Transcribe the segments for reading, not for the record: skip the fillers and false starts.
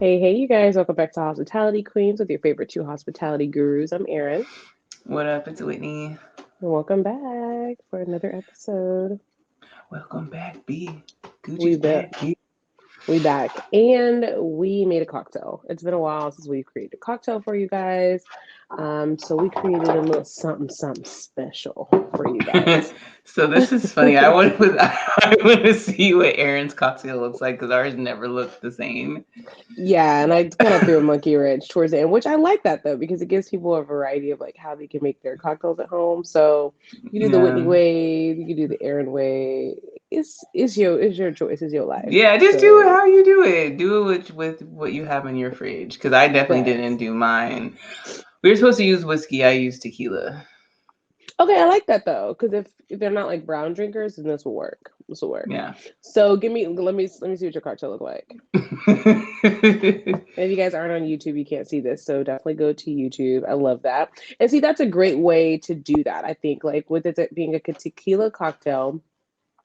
Hey, you guys, welcome back to Hospitality Queens with your favorite two hospitality gurus. I'm Erin, What up? It's Whitney. and welcome back for another episode. Welcome back, B. We Gucci's back, back, B. we back, and we made a cocktail. It's been a while since we created a cocktail for you guys, so we created a little something special for you guys. So this is funny. I want to see what Aaron's cocktail looks like because ours never looked the same. Yeah, and I kind of threw a monkey wrench towards the end, which I like that though because it gives people a variety of like how they can make their cocktails at home. So you do the Whitney Yeah. way, you can do the Erin way. It's your choice, it's your life. Yeah, just do it So how you do it. Do it with what you have in your fridge. Because I definitely didn't facts. do mine. We were supposed to use whiskey. I used tequila. Okay, I like that though because if they're not like brown drinkers, then this will work. This will work. Yeah. So let me see what your cocktail look like. And if you guys aren't on YouTube, you can't see this. So definitely go to YouTube. I love that. And see, that's a great way to do that. I think like with it being a tequila cocktail,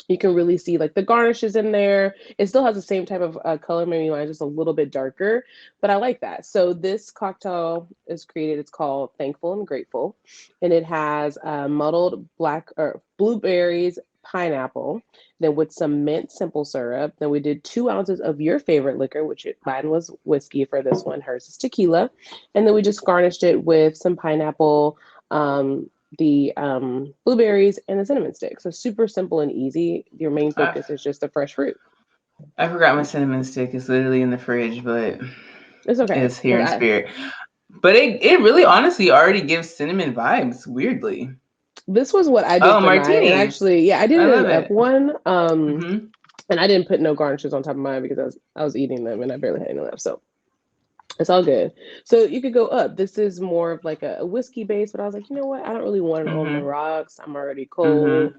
you can really see like the garnishes in there. It still has the same type of color, maybe mine just a little bit darker, but I like that. So this cocktail is created. It's called Thankful and Grateful, and it has muddled black or blueberries, pineapple, then with some mint simple syrup. Then we did 2 ounces of your favorite liquor, mine was whiskey for this one. Hers is tequila, and then we just garnished it with some pineapple. The blueberries and the cinnamon stick. So super simple and easy. Your main I, focus is just the fresh fruit. I forgot my cinnamon stick. It's literally in the fridge, but It's okay. it's here in spirit. But it really honestly already gives cinnamon vibes, weirdly. This was what I did Oh, for mine, and martinis. actually, yeah, I did I it in love an up it. one. Hmm. And I didn't put no garnishes on top of mine because I was eating them and I barely had any left. So it's all good. So you could go up. This is more of like a whiskey base, but I was like, you know what? I don't really want it on the Hmm. rocks. I'm already Hmm. cold.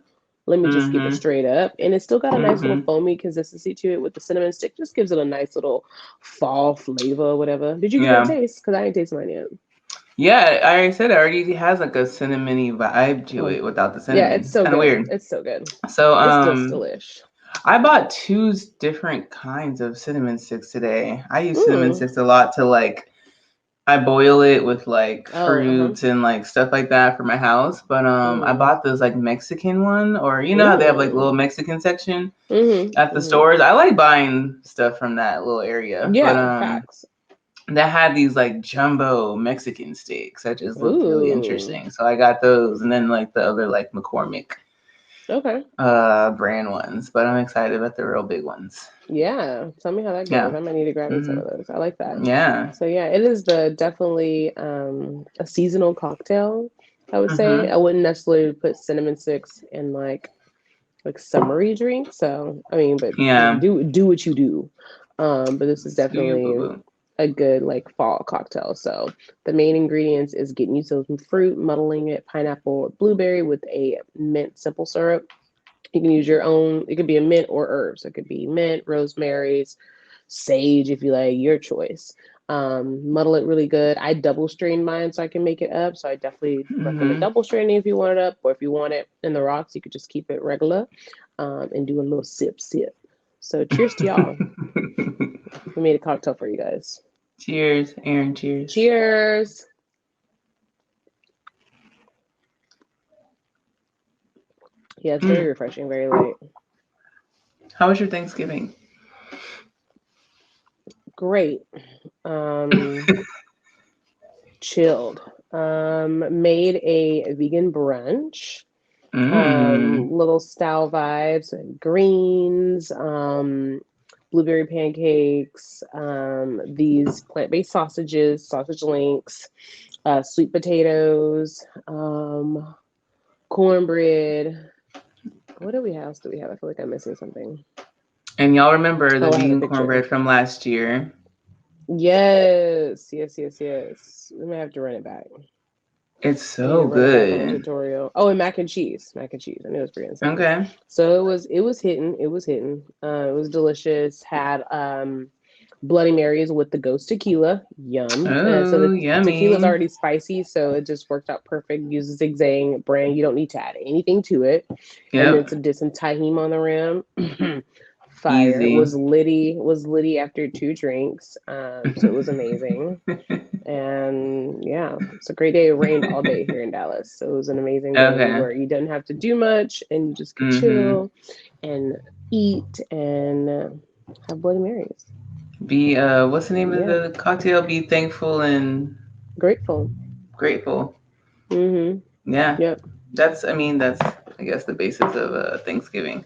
Let me just keep it Hmm. straight up. And it's still got a nice little Hmm. foamy consistency to it with the cinnamon stick. Just gives it a nice little fall flavor or whatever. Did you give it a Yeah. taste? Because I ain't tasted mine yet. Yeah, I already said it already has like a cinnamony vibe to Oh, it without the yeah, cinnamon. it's It's so kind of good. weird. It's so good. So It's still delish. I bought two different kinds of cinnamon sticks today. I use cinnamon Mm. sticks a lot to like I boil it with like Oh, uh-huh. fruits and like stuff like that for my house. But I Mm. bought this like Mexican one, or you know how they have like little Mm. Mexican section Mm-hmm. at the Mm-hmm. stores. I like buying stuff from that little area. But Yeah, facts. that had these like jumbo Mexican sticks that just looked really Ooh. interesting. So I got those and then like the other like McCormick Okay. brand ones. But I'm excited about the real big ones. Yeah. Tell me how that goes. Yeah. I might need to grab me some Hmm. of those. I like that. Yeah. So yeah, it is the definitely a seasonal cocktail, I would say. Hmm. I wouldn't necessarily put cinnamon sticks in like summery drink. So I mean, but Yeah. do what you do. But this is Do you, boo definitely boo? a good like fall cocktail. So the main ingredients is getting you some fruit, muddling it, pineapple, blueberry with a mint simple syrup. You can use your own. It could be a mint or herbs. It could be mint, rosemary's, sage if you like, your choice. Muddle it really good. I double strain mine so I can make it up. So I definitely recommend Hmm. double straining if you want it up, or if you want it in the rocks, you could just keep it regular, and do a little sip. So cheers to y'all. We made a cocktail for you guys. Cheers, Aaron. Cheers. Cheers. Yeah, it's very Mm. refreshing, very light. How was your Thanksgiving? Great. Chilled. Made a vegan brunch. Mm. Little style vibes, and greens, blueberry pancakes, these plant-based sausages, sausage links, sweet potatoes, cornbread. What do we have? Else do we have? I feel like I'm missing something. And y'all remember the Oh, I have a vegan picture. cornbread from last year? Yes. We may have to run it back. It's We need to so run it back on the good. tutorial. Oh, and mac and cheese. Mac and cheese. I knew it was pretty insane. Okay. So it was hitting. It was hitting. It was delicious. Had Bloody Marys with the ghost tequila. Yum. So Oh, the tequila's yummy. already spicy, so it just worked out perfect. Uses zigzag brand. You don't need to add anything to it. And then Yep. did some tahini on the rim. Fire. Easy. Was litty after 2 drinks. So it was amazing. And yeah, it's a great day. It rained all day here in Dallas. So it was an amazing day Okay. where you didn't have to do much and you just could Mm-hmm. chill and eat and have Bloody Marys. Be what's the name of Yeah, the cocktail? Be thankful and grateful. grateful. Mm-hmm. Yeah. Yep. That's I guess the basis of Thanksgiving.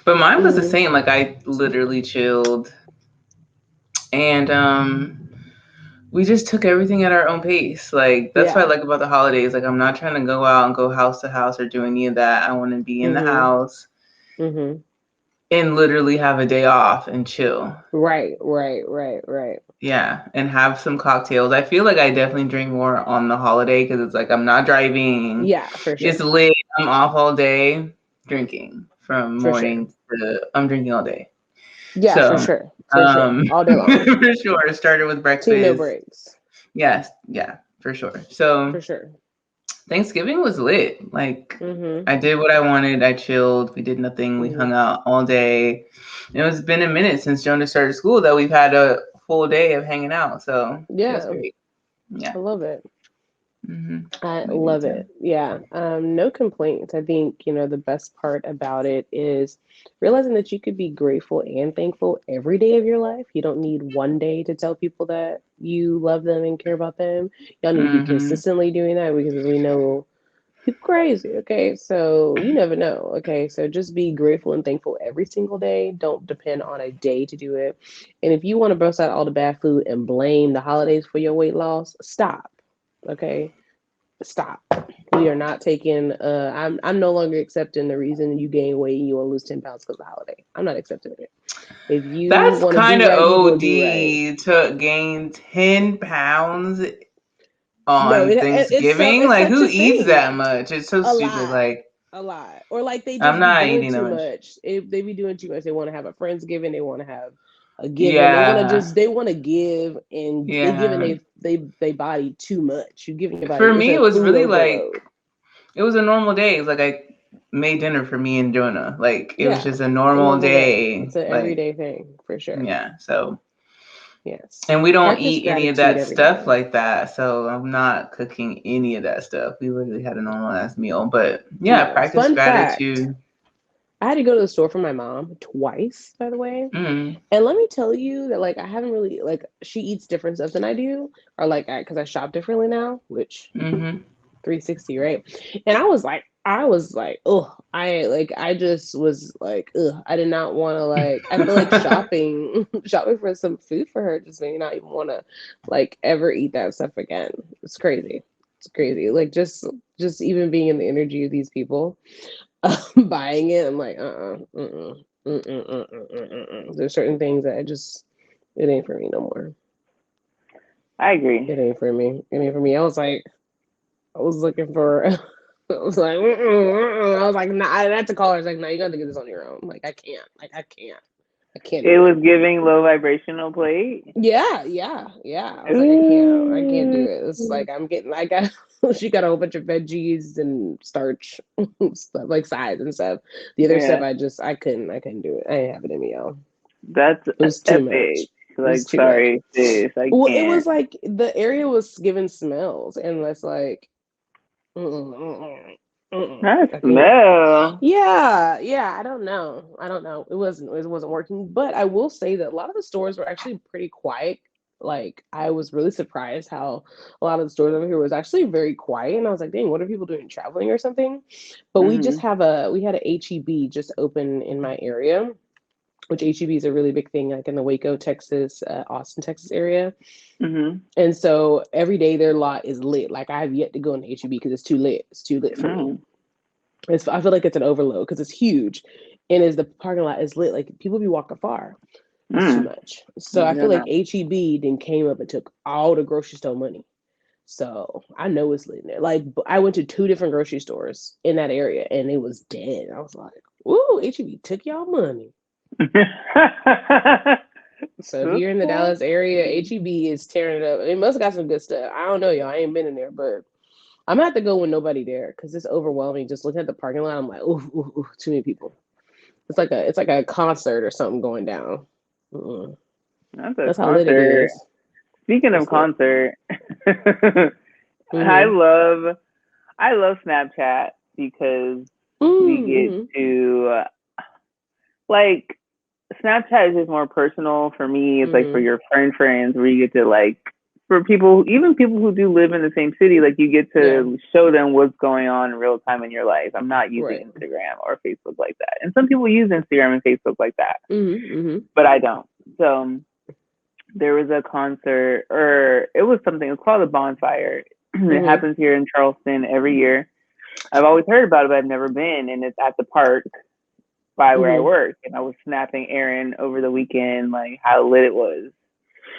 But mine was the Mm-hmm. same. Like I literally chilled and we just took everything at our own pace. Like that's what I Yeah. like about the holidays. Like I'm not trying to go out and go house to house or do any of that. I want to be in the Mm-hmm. house Mm-hmm. and literally have a day off and chill. Right, right, right, right. Yeah, and have some cocktails. I feel like I definitely drink more on the holiday because it's like I'm not driving. Yeah, for It's sure. lit. I'm off all day drinking from For sure. morning to I'm drinking all day. Yeah, for So, sure. For sure. All day long. for sure, started with Team no breakfast. breaks. Yes, yeah, for sure. So For sure. Thanksgiving was lit. Like Mm-hmm. I did what I wanted. I chilled. We did nothing. We Mm-hmm. hung out all day. It's been a minute since Jonah started school that we've had a full day of hanging out. So it was Yeah, great. Yeah. I love it. Mm-hmm. I We did love too. it. Yeah. No complaints. I think, the best part about it is realizing that you could be grateful and thankful every day of your life. You don't need one day to tell people that you love them and care about them. Y'all need to be Mm-hmm. consistently doing that because we know people crazy. Okay. So you never know. Okay. So just be grateful and thankful every single day. Don't depend on a day to do it. And if you want to bust out all the bad food and blame the holidays for your weight loss, stop. Okay, stop. We are not taking. I'm no longer accepting the reason you gain weight and you want to lose 10 pounds because of the holiday. I'm not accepting it. If you That's want to kind do of right, you go do right. OD to gain 10 pounds No, on it's Thanksgiving. it's Like, such who a eats thing. that much? It's so A stupid. lot, Like, a lot. Or like they I'm just be not doing eating that too much. much. They be doing too much. They want to have a friendsgiving. They want to have a giving. Yeah. They want to give, and they giving Yeah. they body too much. You giving your body. For It's me, it a was food really overload. like, it was a normal day. It's like I made dinner for me and Jonah. Like, it was Yeah, just a it's a normal normal day. day. It's an Like, everyday thing for sure. yeah. So, Yes. and we don't Practice eat any of gratitude that every stuff day. like that. So I'm not cooking any of that stuff. We literally had a normal ass meal. But yeah, Yeah. practice Fun fact. gratitude. I had to go to the store for my mom twice, by the way. Mm, And let me tell you that like I haven't really like she eats different stuff than I do, or like because I shop differently now, which mm-hmm. 360, right? And I was like, oh, I just was like, ugh, I did not want to like. I feel like shopping, shopping for some food for her just made me not even want to like ever eat that stuff again. It's crazy. It's crazy. Like just even being in the energy of these people, buying it, I'm like, there's certain things that I just it ain't for me no more. I agree. It ain't for me. It ain't for me. I was looking for. I was like, I was like, nah. I had to call her. I was like, nah, you got to get this on your own. Like, I can't. Like, I can't It do it. was giving low vibrational plate. Yeah, yeah, yeah. I was like, I can't do Ooh. it. It's like I'm getting. I got. She got a whole bunch of veggies and starch, stuff like sides and stuff. The other stuff, Yeah, I couldn't do it. I didn't have it in me, y'all. that's It was too epic. much. It was Like, too much. sorry, sis, I Well, it was can't. like the area was giving smells, and it's like, mm-mm, mm-mm, mm-mm. That I can't. smell. Yeah, yeah. I don't know. I don't know. It wasn't working. But I will say that a lot of the stores were actually pretty quiet. Like I was really surprised how a lot of the stores over here was actually very quiet, and I was like, "Dang, what are people doing? Traveling or something?" But Hmm. we had a HEB just open in my area, which HEB is a really big thing, like in the Waco, Texas, Austin, Texas area. Hmm. And so every day their lot is lit. Like I have yet to go into HEB because it's too lit. It's too lit for me. Mm. I feel like it's an overload because it's huge, and as the parking lot is lit, like people be walking far. It's too Mm. much. So I feel like Yeah. HEB then came up and took all the grocery store money. So I know it's lit in there. Like I went to 2 different grocery stores in that area, and it was dead. I was like, "Ooh, HEB took y'all money." So if Took you're in the that? Dallas area, HEB is tearing it up. It must have got some good stuff. I don't know, y'all. I ain't been in there, but I'm gonna have to go with nobody there because it's overwhelming. Just looking at the parking lot, I'm like, ooh, ooh, ooh, too many people. it's like a concert or something going down. Mm-mm. That's a That's how lit it concert. is. Speaking of It's lit. concert, I Mm-hmm. love I love Snapchat because we get Mm-hmm. to like Snapchat is just more personal for me. It's like for Mm-hmm. your friends where you get to like for people, even people who do live in the same city, like you get Yeah. to show them what's going on in real time in your life. I'm not using Right. Instagram or Facebook like that. And some people use Instagram and Facebook like that, Mm-hmm. Mm-hmm. but I don't. So there was a concert or it was something, it's called a bonfire. It Mm-hmm. happens here in Charleston every year. I've always heard about it, but I've never been. And it's at the park by where I Mm-hmm. work. And I was snapping Erin over the weekend, like how lit it was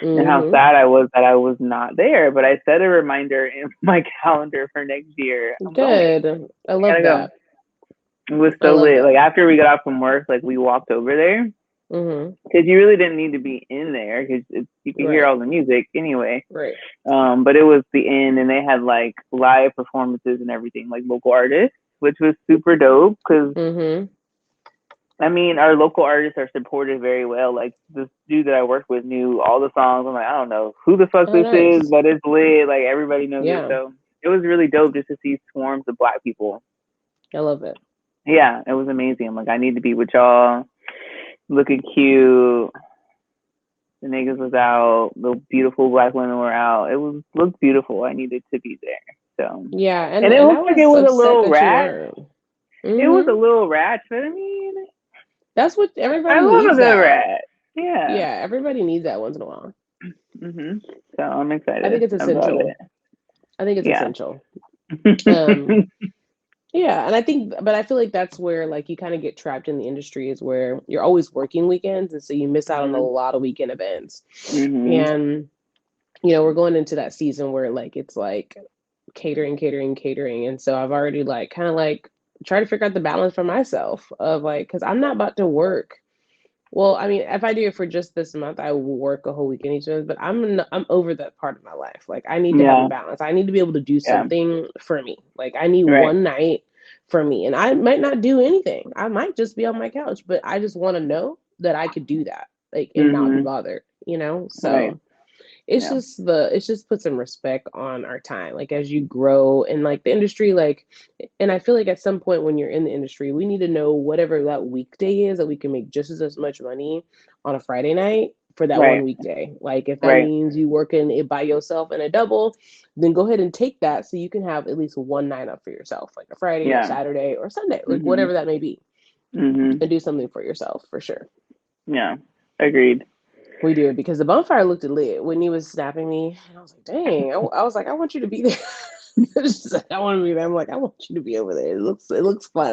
and how Mm-hmm. sad I was that I was not there. But I set a reminder in my calendar for next year. I'm going. Good. I I love gotta go. that. It was I so love lit. Like that. after we got off from work, like we walked over there Mm-hmm. because you really didn't need to be in there because you could hear Right. all the music anyway. Right. But it was the end, and they had like live performances and everything, like local artists, which was super dope because Mm-hmm. I mean, our local artists are supported very well. Like this dude that I work with knew all the songs. I'm like, I don't know who the fuck Oh, this is, nice. but it's lit. Like everybody knows it. Yeah. So it was really dope just to see swarms of Black people. I love it. Yeah, it was amazing. I'm like, I need to be with y'all, looking cute. The niggas was out. The beautiful Black women were out. It was looked beautiful. I needed to be there. So, Yeah, and it and I looked like it was was a upset little that you ratchet. weren't. It was a Mm-hmm. little ratchet. But I mean, That's what I everybody love a needs good that. rat. Yeah. Yeah, everybody needs that once in a while. So I'm I think excited it's about essential. it. I think it's Yeah. essential. Um, yeah, and I think, but I feel like that's where like you kind of get trapped in the industry is where you're always working weekends, and so you miss out on a Mhm. lot of weekend events. Mhm. And we're going into that season where like it's like catering, and so I've already like kind of like try to figure out the balance for myself of like because I'm not about to work. Well, I mean, if I do it for just this month, I will work a whole weekend each month. But I'm over that part of my life. Like I need to have a Yeah. balance. I need to be able to do Yeah. something for me. Like I need Right. one night for me, and I might not do anything. I might just be on my couch, but I just want to know that I could do that, like, and not be Mhm. bothered. Right. So it's Yeah. just put some respect on our time, like as you grow in like the industry, like, and I feel like at some point when you're in the industry we need to know whatever that weekday is that we can make just as much money on a Friday night for that one Right. weekday. Like if that Right. means you working it by yourself in a double, then go ahead and take that so you can have at least one night up for yourself, like a Friday or Yeah. Saturday or Sunday, like Mhm. whatever that may be, Mhm. and do something for yourself for sure. Yeah. Agreed. We do it because the bonfire looked lit when he was snapping me. And I was like, dang. I was like, I want you to be there. It's like, I want to be there. I'm like, I want you to be over there. It looks fun. It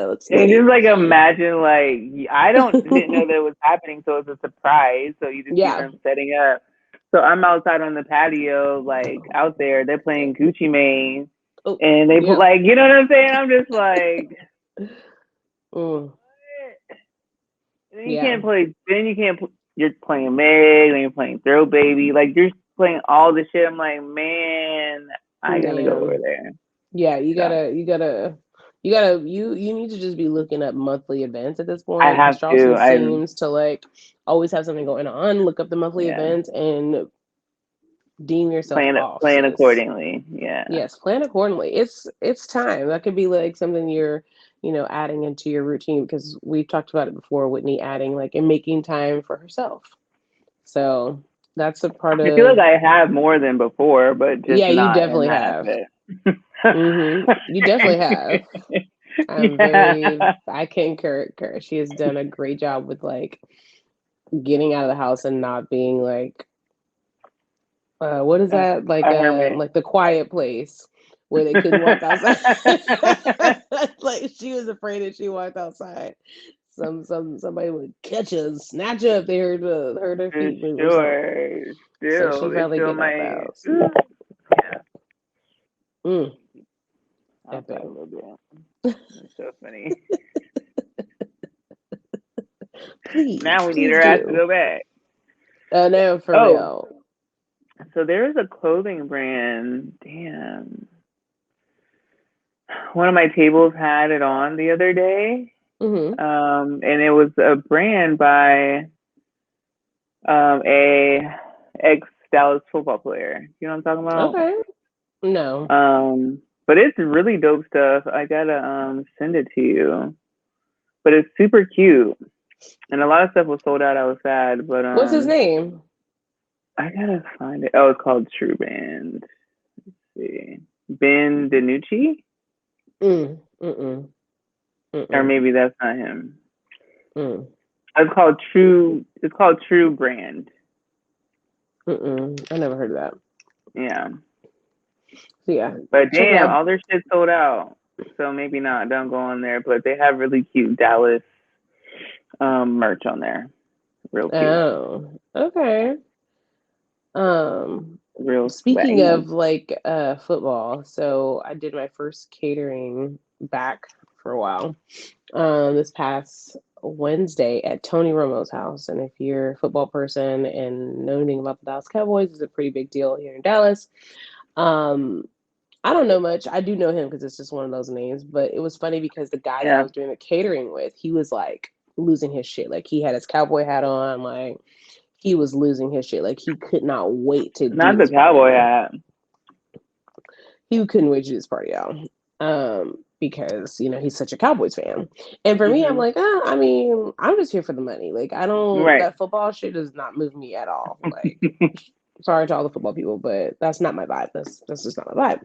looks And lit. just like imagine, like I didn't know that it was happening, so it's a surprise. So you just see Yeah. them setting up. So I'm outside on the patio, like out there. They're playing Gucci Mane, Oh, and they put yep. like, you know what I'm saying? I'm just like, Mm, then you yeah. can't play. Then you can't. You're playing Meg. Then you're playing Throw Baby. Like you're playing all the shit. I'm like, man, I gotta go over Man. there. Yeah, So you need to just be looking up monthly events at this I point because have to. Charleston I seems to like always have something going on. Look up the monthly yeah. events and deem yourself Plan it. off, Plan sis. accordingly. Yeah. Yes, plan accordingly. It's time. That could be like something you're, adding into your routine because we've talked about it before, Whitney adding like and making time for herself. So that's a part I feel like of I have more than before, but just yeah, you not in definitely that have. bit. You definitely have. Yeah. I concur. She has done a great job with like getting out of the house and not being like what is that A hermit. like the quiet place where they couldn't walk outside. Like she was afraid that she walked outside somebody would catch her and snatch her if they heard her For feet move or something. sure. So she Still, it's finally still getting out the my. house. Yeah. Mm, Outside epic. a little bit. That's so funny. Now we need Please her ass to do. go back. No, for Oh, real. so there is a clothing brand. Damn. One of my tables had it on the other day. Mm-hmm. And it was a brand by a ex Dallas football player. You know what I'm talking about? Okay. No. But it's really dope stuff. I gotta send it to you. But it's super cute. And a lot of stuff was sold out. I was sad, but What's his name? I gotta find it. Oh, it's called True Band. Let's see. Ben DiNucci? Or maybe that's not him. It's called True Brand. I never heard of that. Yeah. Yeah. But damn, all their shit sold out. So maybe not. Don't go on there. But they have really cute Dallas merch on there. Real cute. Oh, okay. Real Speaking swaggy. of like football, so I did my first catering back for a while. This past Wednesday at Tony Romo's house. And if you're a football person and know anything about the Dallas Cowboys, it's a pretty big deal here in Dallas. I don't know much. I do know him because it's just one of those names. But it was funny because the guy that I was doing the catering with, he was like losing his shit. Like he had his cowboy hat on. Like he was losing his shit. Like he could not wait to not do the this cowboy party. hat. He couldn't wait to do this party out. Because he's such a Cowboys fan. And for me, I'm like, I mean, I'm just here for the money. Like I don't that football shit does not move me at all. Like sorry to all the football people, but that's not my vibe. That's just not my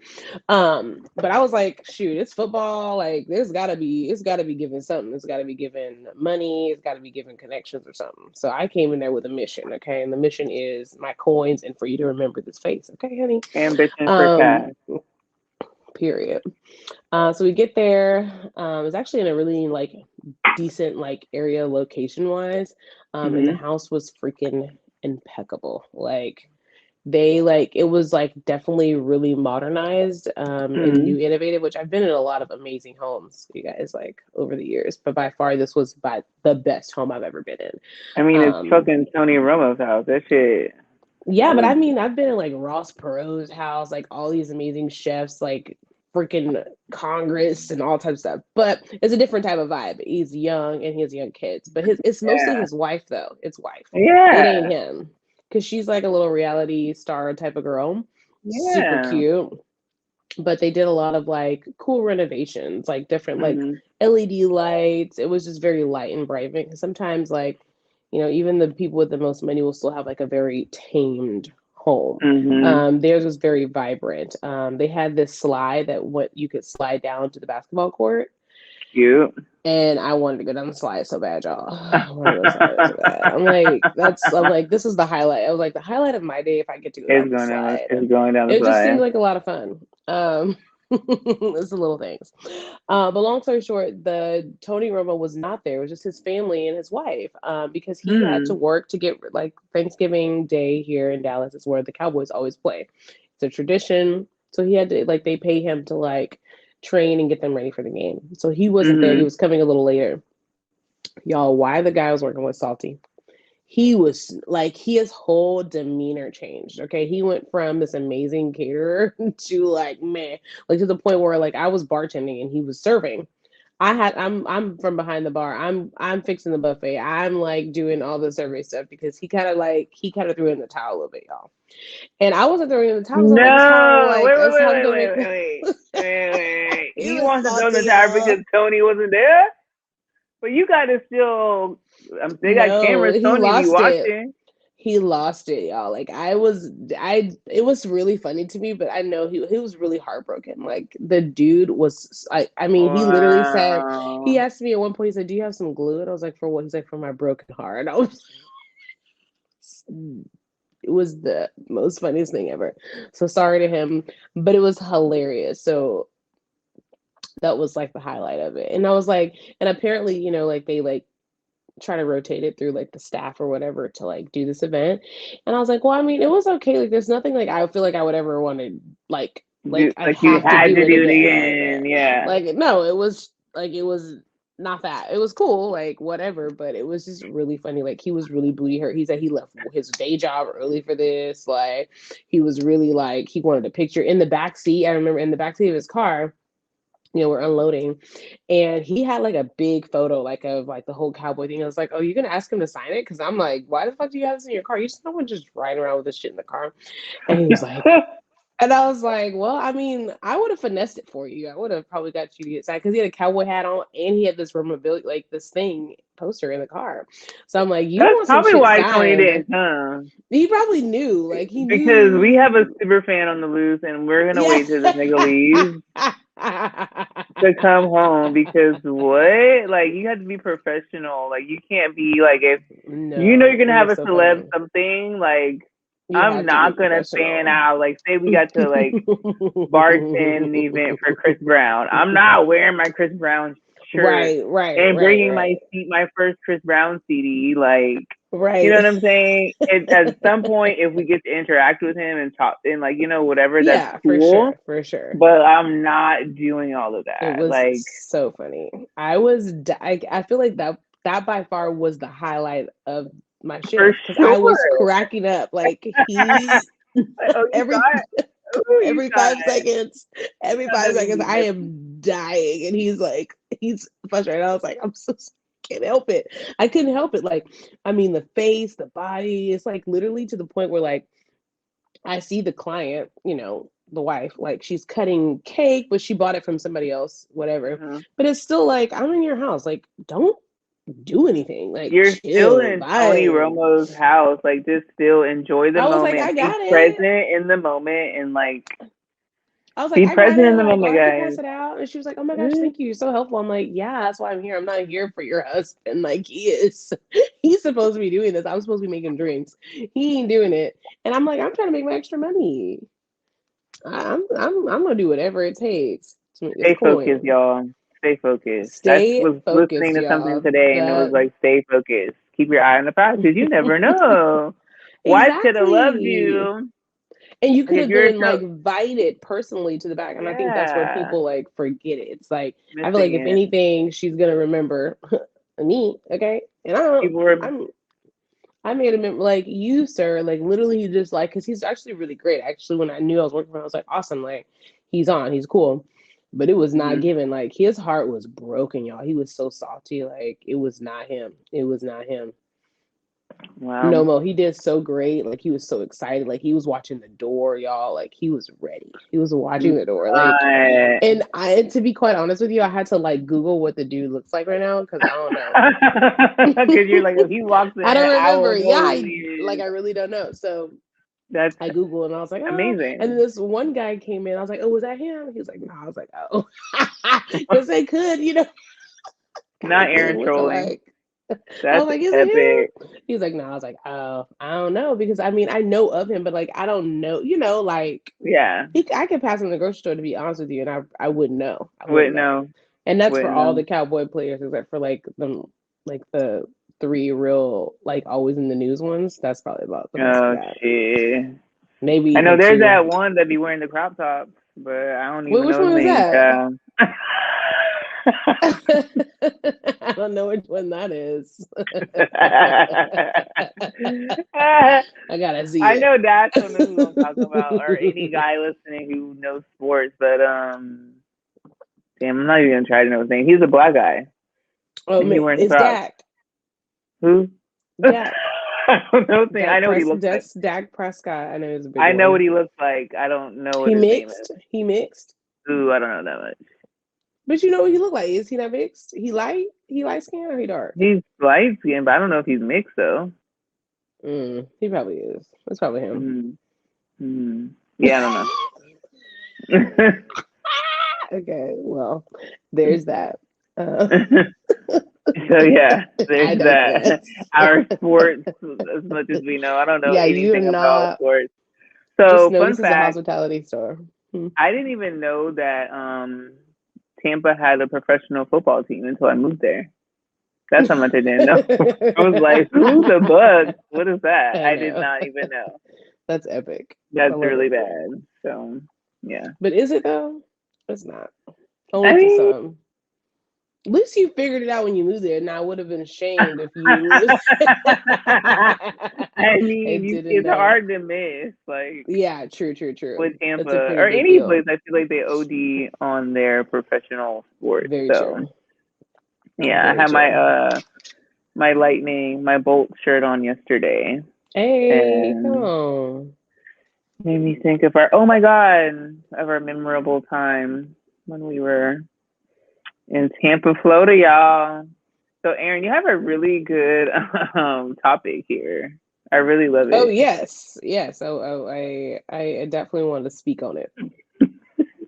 vibe. But I was like, shoot, it's football. Like it's gotta be given something. It's gotta be given money. It's gotta be given connections or something. So I came in there with a mission, okay? And the mission is my coins and for you to remember this face, okay, honey? Ambition for cash. Period. So we get there. It's actually in a really like decent like area location wise. And the house was freaking impeccable. Like it was like definitely really modernized and new innovative, which I've been in a lot of amazing homes, you guys, like over the years, but by far this was by the best home I've ever been in. I mean, it's fucking Tony Romo's house. That shit. Yeah, but I mean, I've been in like Ross Perot's house, like all these amazing chefs, like freaking Congress and all types of stuff. But it's a different type of vibe. He's young and he has young kids, but it's mostly his wife though. It's wife. Yeah. It ain't him. Because she's like a little reality star type of girl. Yeah. Super cute. But they did a lot of like cool renovations, like different like LED lights. It was just very light and bright. Because sometimes like, even the people with the most money will still have like a very tamed home. Theirs was very vibrant. They had this slide that you could slide down to the basketball court. Cute. And I wanted to go down the slide so bad, y'all. I wanted to go slide so bad. I'm like, this is the highlight. I was like, the highlight of my day if I get to go down the slide. It's going down the slide. It just seemed like a lot of fun. It's the little things. But long story short, the Tony Romo was not there. It was just his family and his wife. Because he had to work to get like Thanksgiving Day here in Dallas is where the Cowboys always play. It's a tradition. So he had to like they pay him to like train and get them ready for the game. So he wasn't there. He was coming a little later. Y'all, why the guy was working with Salty? He was like, his whole demeanor changed. Okay. He went from this amazing caterer to like, man, like to the point where like I was bartending and he was serving. I'm from behind the bar. I'm fixing the buffet. I'm like doing all the survey stuff because he kind of threw in the towel a little bit, y'all. And I wasn't throwing in the towel. No, wait. He wants to throw in the towel because Tony wasn't there? But you gotta still. They got cameras. Tony be watching. He lost it, y'all. Like it was really funny to me, but I know he was really heartbroken. Like the dude was. I mean, he literally said. He asked me at one point. He said, "Do you have some glue?" And I was like, "For what?" He's like, "For my broken heart." And I was. It was the most funniest thing ever. So sorry to him, but it was hilarious. So that was like the highlight of it. And I was like, and apparently, like they like try to rotate it through like the staff or whatever to like do this event. And I was like, well, I mean, it was okay. Like there's nothing like I feel like I would ever want to like I have you had to do it again. Yeah. Like no, it was not that. It was cool, like whatever, but it was just really funny. Like he was really booty hurt. He said he left his day job early for this. Like he was really like he wanted a picture in the back seat. I remember in the back seat of his car, we're unloading, and he had like a big photo like of like the whole cowboy thing. I was like, oh, you're gonna ask him to sign it? Because I'm like, why the fuck do you have this in your car? You just no one just riding around with this shit in the car. And he was like, and I was like, well, I mean, I would have finessed it for you. I would have probably got you to get signed because he had a cowboy hat on and he had this memorabilia, like this thing poster in the car. So I'm like, you That's want some probably shit why Tony signed? didn't come. He probably knew, like he Because we knew. have a super fan on the loose, and we're gonna wait till this nigga leaves to come home. Because what? Like, you have to be professional. Like, you can't be like, if you know No, you're gonna it have was a so celeb funny. something, like, You I'm had to be not gonna fan professional. out. Like, say we got to like bartend event for Chris Brown. I'm not wearing my Chris Brown shirt and bringing my first Chris Brown CD. Like, you know what I'm saying? At some point, if we get to interact with him and talk and like, whatever, that's Yeah, cool. for sure. But I'm not doing all of that. It was Like, so funny. I feel like that by far was the highlight of my for shift because I was sure. cracking up. Like he Oh, you every got it. Oh, you every got 5 seconds, it. I am dying, and he's frustrated. I was like, can't help it. I couldn't help it. Like, I mean, the face, the body, it's like literally to the point where like I see the client, the wife, like she's cutting cake, but she bought it from somebody else, whatever. Mhm. But it's still like, I'm in your house. Like, don't do anything. Like, You're still chill, in Tony vibe. Romo's house. Like, just still enjoy the I was like, moment. I Be got it. present in the moment and like I was like, be I got present it. in the Like, or moment, I can pass guys. it out. And she was like, oh my gosh, thank you. You're so helpful. I'm like, yeah, that's why I'm here. I'm not here for your husband. Like, he's supposed to be doing this. I'm supposed to be making drinks. He ain't doing it. And I'm like, I'm trying to make my extra money. I'm gonna do whatever it takes to make this Stay focused, coin. y'all. Stay focused. I Stay was focused, listening to something y'all. today and it was like, stay focused. Keep your eye on the prize because you never know. Wife could have loved Exactly. you. And you And could if have you're been like invited personally to the back. And I think that's where yeah, people like forget it. It's like I feel like missing if it. anything, she's gonna remember me, okay? And People were I made him like you, sir. Like literally, he just like because he's actually really great. Actually, when I knew I was working for him, I was like, awesome. Like he's cool. But it was not mhm. given. Like his heart was broken, y'all. He was so salty. Like it was not him. It was not him. Wow. No, Mo, he did so great. Like he was so excited. Like he was watching the door, y'all. Like he was ready. He was watching the door. Like, and to be quite honest with you, I had to like Google what the dude looks like right now because I don't know. Because you're like, if he walks in, I don't I will remember. Yeah, know who he is. I really don't know. So That's I Googled and I was like, oh. And then amazing. this one guy came in. I was like, oh, was that him? He was like, no. I was like, oh, because they could, kind Not of could Aaron look trolling. alike. I was That's like, is it epic. him? He was like, no. I was like, oh, I don't know because I mean, I know of him, but like, I don't know. Like Yeah. I could pass him in the grocery store to be honest with you, and I wouldn't know. I wouldn't Wouldn't know. know. And that's for Wouldn't all know. the cowboy players, except for like the three real like always in the news ones. That's probably about the most I Oh got. shit. Maybe I know even there's two. that one that be wearing the crop tops, but I don't Wait, even which know his one is name, that? child. I don't know which one that is. I gotta see I it. know Dash don't know who I'm talking about, or any guy listening who knows sports, but damn, I'm not even gonna try to know his name. He's a black guy, Oh and he man, wearing it's Crocs. Dak. Who? Dak. I don't know. I know what he looks like. That's Dak Prescott. I know he's a big I know what one. he looks like. I don't know what He his name is. mixed. He mixed. Ooh, I don't know that much. But you know what he look like? Is he not mixed? He light? He light skin or he dark? He's light skinned, but I don't know if he's mixed though. He probably is. That's probably him. Yeah, I don't know. Okay, well, there's that. So yeah, I there's that. digress. Our sports, as much as we know, I don't know Yeah, you're anything about not. sports. Just So know fun this is a fact, hospitality store. I didn't even know that Tampa had a professional football team until I moved there. That's how much I didn't know. I was like, who the Bucks? What is that? I I did know. not even know. That's epic. That's really it. bad. So yeah. But is it though? It's not. I Only to mean, some. At least you figured it out when you moved there. And I would have been ashamed if you I mean, and didn't it's know. hard to miss. Like, Yeah, true. with Tampa That's a pretty or big any deal. place, I feel like they OD on their professional sports. Very So true. yeah, Very I had true. my Lightning, my Bolt shirt on yesterday, Hey, come and on. made me think of our memorable time when we were in Tampa, Florida, y'all. So Erin, you have a really good topic here. I really love Oh it. yes. I definitely want to speak on it.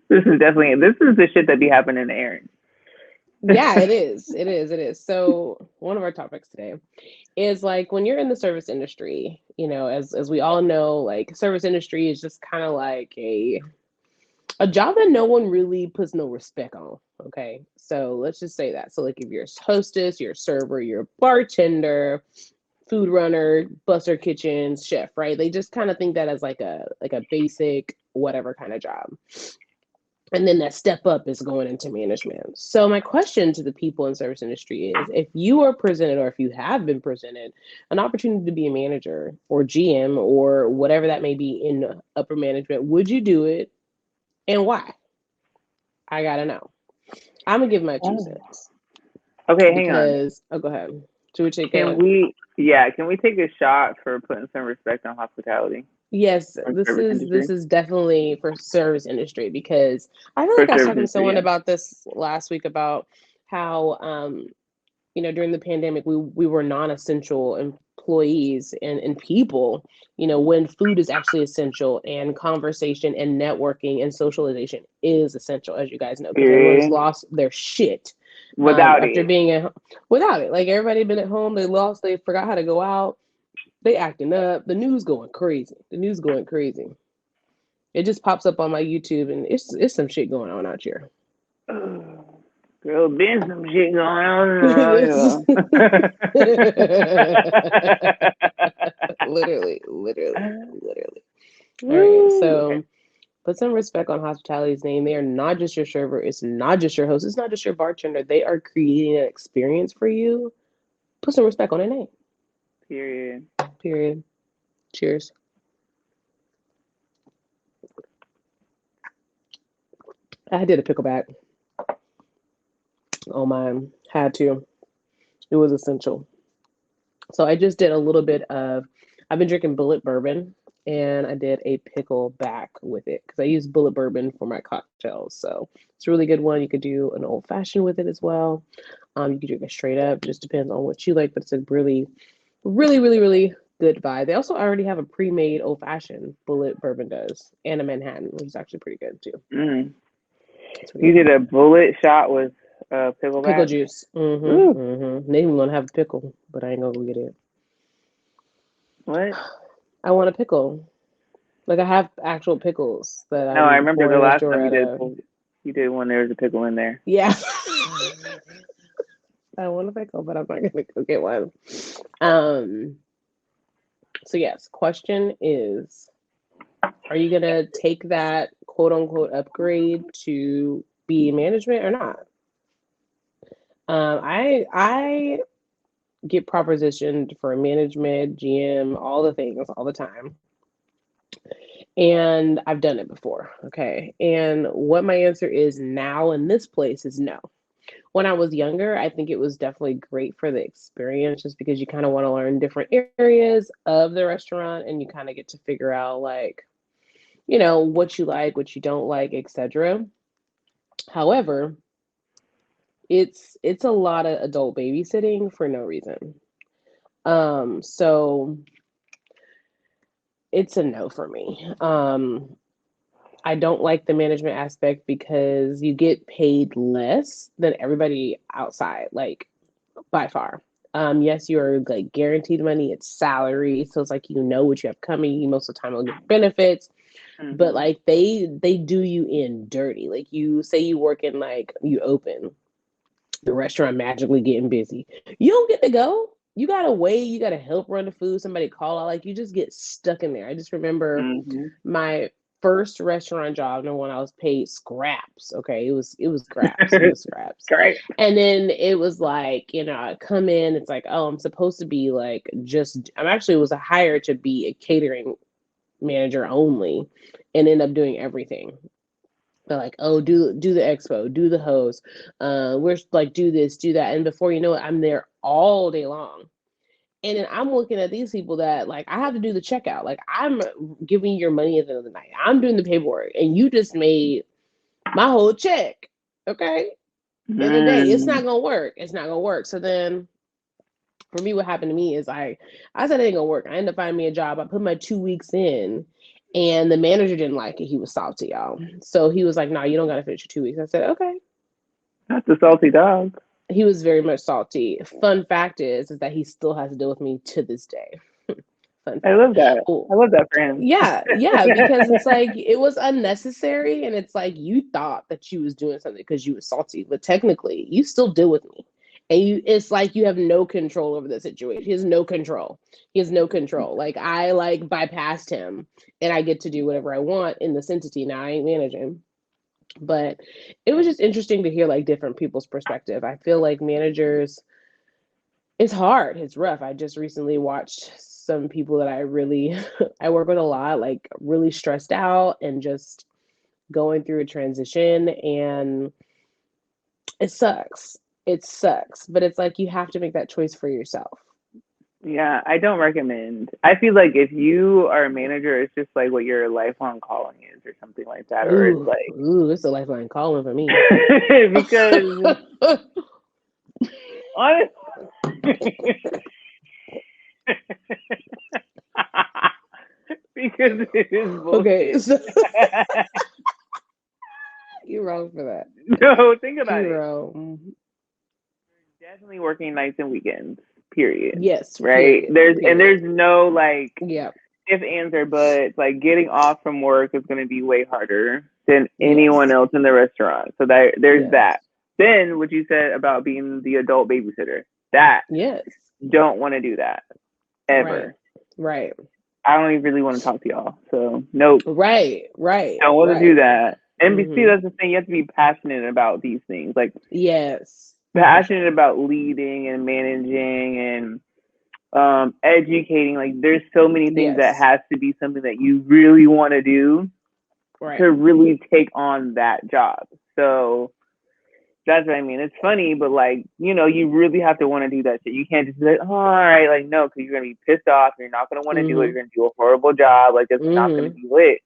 This is the shit that be happening to Erin. Yeah, it is. It is. It is. So one of our topics today is like when you're in the service industry, as we all know, like service industry is just kind of like a job that no one really puts no respect on. Okay. So let's just say that. So like if you're a hostess, you're a server, you're a bartender, food runner, buster kitchens, chef, right? They just kind of think that as like a basic whatever kind of job. And then that step up is going into management. So my question to the people in service industry is if you are presented or if you have been presented an opportunity to be a manager or GM or whatever that may be in upper management, would you do it and why? I gotta know. I'm gonna give my 2 cents Okay, hang on. because go ahead. Should we take Can we take a shot for putting some respect on hospitality? Yes, Or this service is industry? this is definitely for service industry because I feel For like I was service talking to industry, someone yeah. about this last week about how during the pandemic we were non-essential employees and people, when food is actually essential and conversation and networking and socialization is essential, as you guys know, because everyone's Period. lost their shit Without after it. being without it. Like everybody been at home, they forgot how to go out. They acting up. The news going crazy. It just pops up on my YouTube, and it's some shit going on out here. Girl, been some shit going This on. literally. All right, so put some respect on hospitality's name. They are not just your server. It's not just your host. It's not just your bartender. They are creating an experience for you. Put some respect on their name. Period. Cheers. I did a pickleback on mine. Had to. It was essential. So I just did a little bit of, I've been drinking bullet bourbon and I did a pickle back with it because I use bullet bourbon for my cocktails. So it's a really good one. You could do an old fashioned with it as well. You could drink it straight up, just depends on what you like, but it's a really, really, really, really good vibe. They also already have a pre made old fashioned bullet bourbon does and a Manhattan, which is actually pretty good too. Mm. You did a bullet shot with pickleback? Pickle juice. They even gonna have a pickle, but I ain't gonna go get it. What? I want a pickle. Like I have actual pickles that No, I I'm remember the pouring this last time drawer out of. you did one. There was a pickle in there. Yeah. I want a pickle, but I'm not gonna go get one. So yes, question is, are you gonna take that quote unquote upgrade to be management or not? I get propositioned for management, GM, all the things all the time. And I've done it before. Okay. And what my answer is now in this place is no. When I was younger, I think it was definitely great for the experience just because you kind of want to learn different areas of the restaurant and you kind of get to figure out like, what you like, what you don't like, etc. However, it's a lot of adult babysitting for no reason. So it's a no for me. I don't like the management aspect because you get paid less than everybody outside, like by far. Yes, you're like guaranteed money, it's salary, so it's like what you have coming. You most of the time will get benefits, but like they do you in dirty. Like you say you work in like you open the restaurant magically getting busy. You don't get to go. You gotta wait. You gotta help run the food. Somebody call out. Like you just get stuck in there. I just remember my first restaurant job, the one I was paid scraps. Okay, it was scraps. It was scraps. Great. And then it was like, I come in, it's like, oh, I'm supposed to be like I'm actually was hired to be a catering manager only and end up doing everything. They're like, oh, do the expo, do the host, we're like, do this, do that. And before you know it, I'm there all day long. And then I'm looking at these people that like I have to do the checkout. Like I'm giving you your money at the end of the night. I'm doing the paperwork, and you just made my whole check. Okay. At the end of the day, it's not gonna work. It's not gonna work. So then for me, what happened to me is I said it ain't gonna work. I ended up finding me a job. I put my 2 weeks in, and the manager didn't like it. He was salty, y'all. So he was like, "No, you don't gotta finish your 2 weeks." I said, "Okay." That's a salty dog. He was very much salty. Fun fact is that he still has to deal with me to this day. Fun fact. I love that. Cool. I love that for him. Yeah, because it's like it was unnecessary, and it's like you thought that you was doing something because you was salty, but technically you still deal with me, and it's like you have no control over the situation. He has no control. He has no control. Like I like bypassed him, and I get to do whatever I want in this entity now. I ain't managing. But it was just interesting to hear like different people's perspective. I feel like managers, it's hard, it's rough. I just recently watched some people that I really I work with a lot, like really stressed out and just going through a transition, and it sucks. It sucks, but it's like you have to make that choice for yourself. Yeah, I don't recommend. I feel like if you are a manager, it's just like what your lifelong calling is or something like that. Or it's like, it's a lifeline calling for me. because honestly, because it is bullshit. Okay, so you're wrong for that. No, think about You're it. wrong. You're definitely working nights and weekends. Period. Yes. Right. Period. There's no like Yeah. if, ands, or buts. Like getting off from work is going to be way harder than anyone else in the restaurant. So there's that. Then what you said about being the adult babysitter, that don't want to do that ever. Right. I don't even really want to talk to y'all. So nope. Right. Don't want to do that. NBC, that's the thing. You have to be passionate about these things. Like passionate about leading and managing and educating. Like there's so many things that has to be something that you really want to do to really take on that job. So that's what I mean. It's funny, but like, you really have to want to do that shit. You can't just be like, oh, all right, like no, because you're gonna be pissed off. You're not gonna want to do it. You're gonna do a horrible job. Like it's not gonna be lit.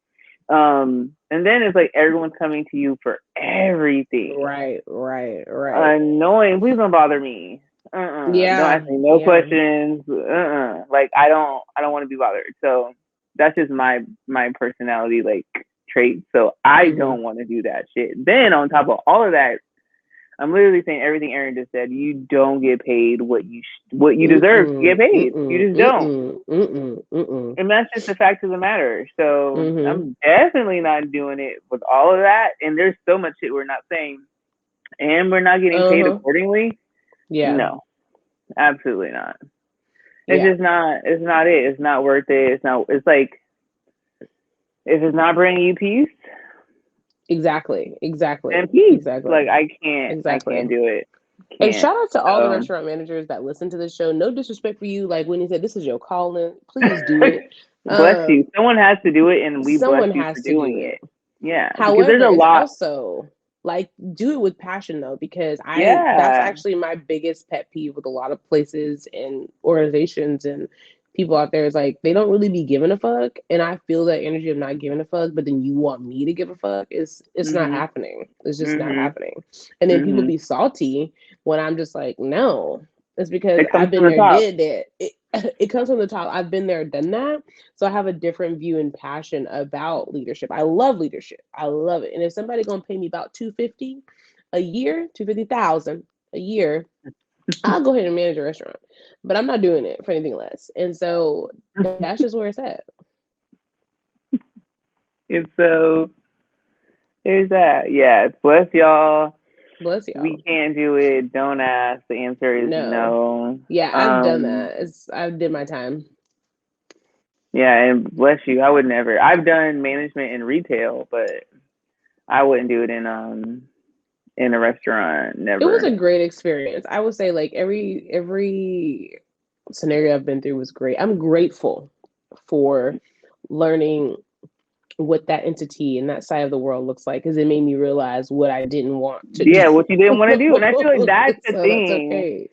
And then it's like everyone's coming to you for everything. Right. Annoying. Please don't bother me. Don't ask me no questions. Like I don't want to be bothered. So that's just my personality like trait. So I don't want to do that shit. Then on top of all of that, I'm literally saying everything Erin just said. You don't get paid what you deserve to get paid. You just don't. And that's just the fact of the matter. So I'm definitely not doing it with all of that. And there's so much shit we're not saying, and we're not getting paid accordingly. Yeah. No, absolutely not. It's just not. It's not it. It's not worth it. It's not. It's like if it's not bringing you peace. Exactly. And peace. Like I can't do it. And shout out to all the restaurant managers that listen to this show. No disrespect for you. Like when he said this is your calling, please do it. Bless you. Someone has to do it, and we bless you for doing it. Yeah. However, because there's a lot. Also, like do it with passion though, because that's actually my biggest pet peeve with a lot of places and organizations and people out there is like they don't really be giving a fuck, and I feel that energy of not giving a fuck, but then you want me to give a fuck. It's not happening. It's just not happening. And then people be salty when I'm just like, no. It's because I've been there, did it. It comes from the top. I've been there, done that. So I have a different view and passion about leadership. I love leadership. I love it. And if somebody gonna pay me about $250,000 a year, $250,000 a year, I'll go ahead and manage a restaurant, but I'm not doing it for anything less. And so that's just where it's at. And so there's that. Yeah, bless y'all. Bless y'all. We can't do it. Don't ask. The answer is no. Yeah, I've done that. I did my time. Yeah, and bless you. I would never. I've done management in retail, but I wouldn't do it in a restaurant. It was Never. a great experience. I would say like every scenario I've been through was great. I'm grateful for learning what that entity and that side of the world looks like because it made me realize what I didn't want to do. Yeah, what you didn't want to do, and I feel like that's the So that's thing okay.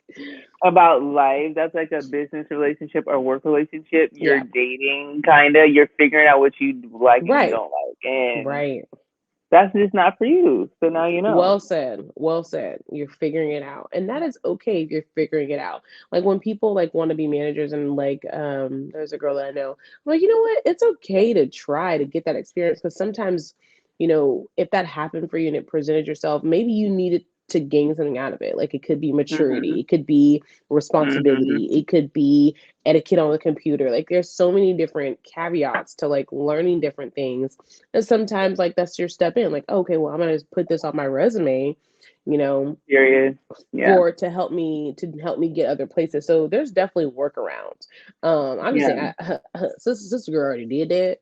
about life. That's like a business relationship or work relationship. You're Yeah. dating, kind of. You're figuring out what you like and you Right. don't like, and Right. that's just not for you. So now you know. Well said. Well said. You're figuring it out. And that is okay if you're figuring it out. Like when people like want to be managers and like there's a girl that I know. I'm like, you know what? It's okay to try to get that experience because sometimes, if that happened for you and it presented yourself, maybe you needed to gain something out of it. Like it could be maturity, Mhm. it could be Mhm. responsibility, it could be etiquette on the computer. Like there's so many different caveats to like learning different things. And sometimes like that's your step in, like, okay, well, I'm gonna just put this on my resume, you know, Period. Yeah. for to help me get other places. So there's definitely workarounds. I'm just Yeah. saying, sister girl already did that.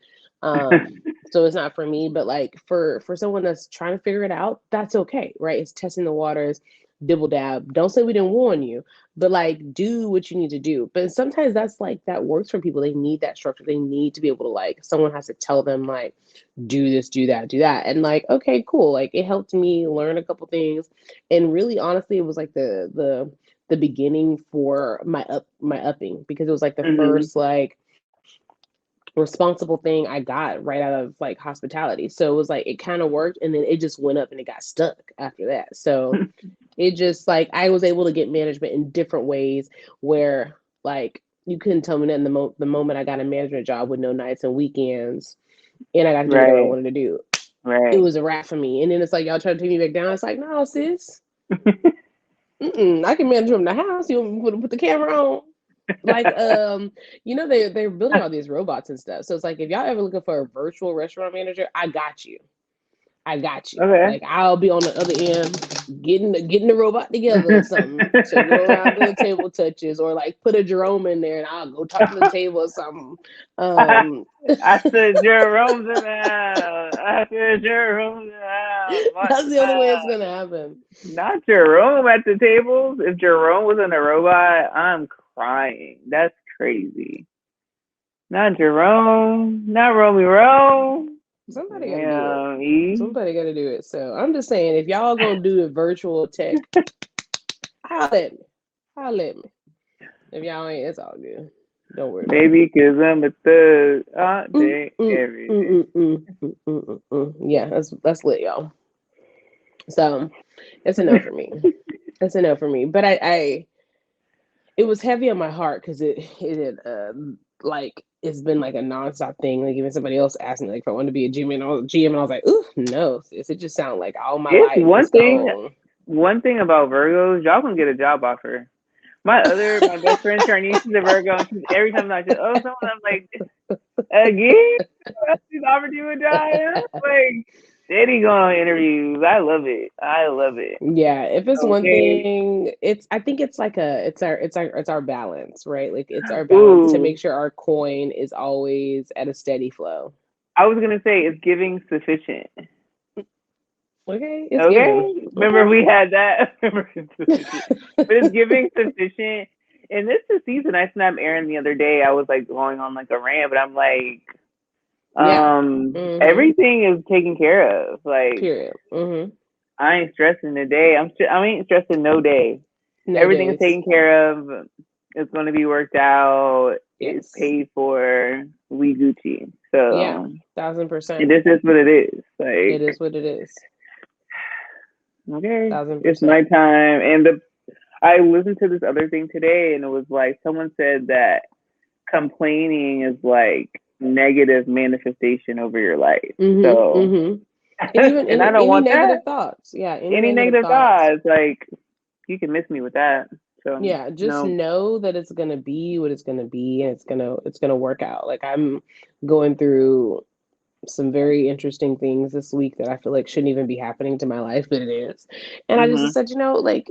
So it's not for me, but like for someone that's trying to figure it out, that's okay, right? It's testing the waters, dibble dab. Don't say we didn't warn you, but like do what you need to do. But sometimes that's like that works for people. They need that structure. They need to be able to like someone has to tell them like do this, do that, do that. And like, okay, cool. Like it helped me learn a couple things. And really honestly, it was like the beginning for my upping because it was like the Mhm. first like responsible thing I got right out of like hospitality. So it was like it kind of worked and then it just went up and it got stuck after that. So it just like I was able to get management in different ways where like you couldn't tell me that the moment I got a management job with no nights and weekends and I got to do whatever I Right. wanted to do. It Right. was a wrap for me. And then it's like y'all try to take me back down. It's like, no, sis. I can manage from the house. You want me to put the camera on? Like, they're building all these robots and stuff. So it's like if y'all ever looking for a virtual restaurant manager, I got you. I got you. Okay. Like I'll be on the other end getting the robot together or something to go around to the table touches or like put a Jerome in there and I'll go talk to the table or something. Um I said Jerome's in the house. I said Jerome's in the house. Watch that's the only way it's out. gonna happen. Not Jerome at the tables. If Jerome was in a robot, I'm crying. That's crazy. Not Jerome. Not Romeo. Somebody gotta do it. Damn, E. Somebody gotta do it. So I'm just saying if y'all gonna do the virtual tech, holler at me. Holler at me. If y'all ain't, it's all good. Don't worry about it. Maybe because I'm a thug all Mm, day, mm, every day. mm, mm, mm, mm, Yeah, that's lit, y'all. So it's a no for me. It's a no for me. But I it was heavy on my heart because like it's been like a nonstop thing. Like even somebody else asked me like if I wanted to be a GM and I was like, ooh, no, sis. It just sounds like all my It's life is one thing. gone. One thing about Virgos, y'all can get a job offer. My best friend Charnice is a Virgo, and she's every time I just someone, I'm like, again, she's offered you a job. Like, steady going on interviews. I love it. I love it. Yeah, if it's one Okay. thing, I think it's like it's our balance, right? Like it's our balance to Ooh, make sure our coin is always at a steady flow. I was gonna say it's giving sufficient. Okay, it's given. Okay, remember Okay. we had that. Remember it's sufficient, but it's giving sufficient. And this is season. I snapped Erin the other day. I was like going on like a rant, but I'm like, Yeah. Mm-hmm. everything is taken care of. Like Period. Mm-hmm. I ain't stressing the day. I ain't stressing no day. No Everything is days. taken care of. It's going to be worked out. It's Yes. paid for. We Gucci. Yeah. So 1000%. this is what it is. It Like is what it is. okay, Thousand it's my percent. time. And I listened to this other thing today, and it was like someone said that complaining is like negative manifestation over your life. Mm-hmm. So, Mm-hmm. And even and I don't any want that. negative thoughts. Yeah. Any Any negative negative thoughts. thoughts, like you can miss me with that. So Yeah, just no. know that it's gonna be what it's gonna be, and it's gonna work out. Like I'm going through some very interesting things this week that I feel like shouldn't even be happening to my life, but it is. And I just Mhm. said, like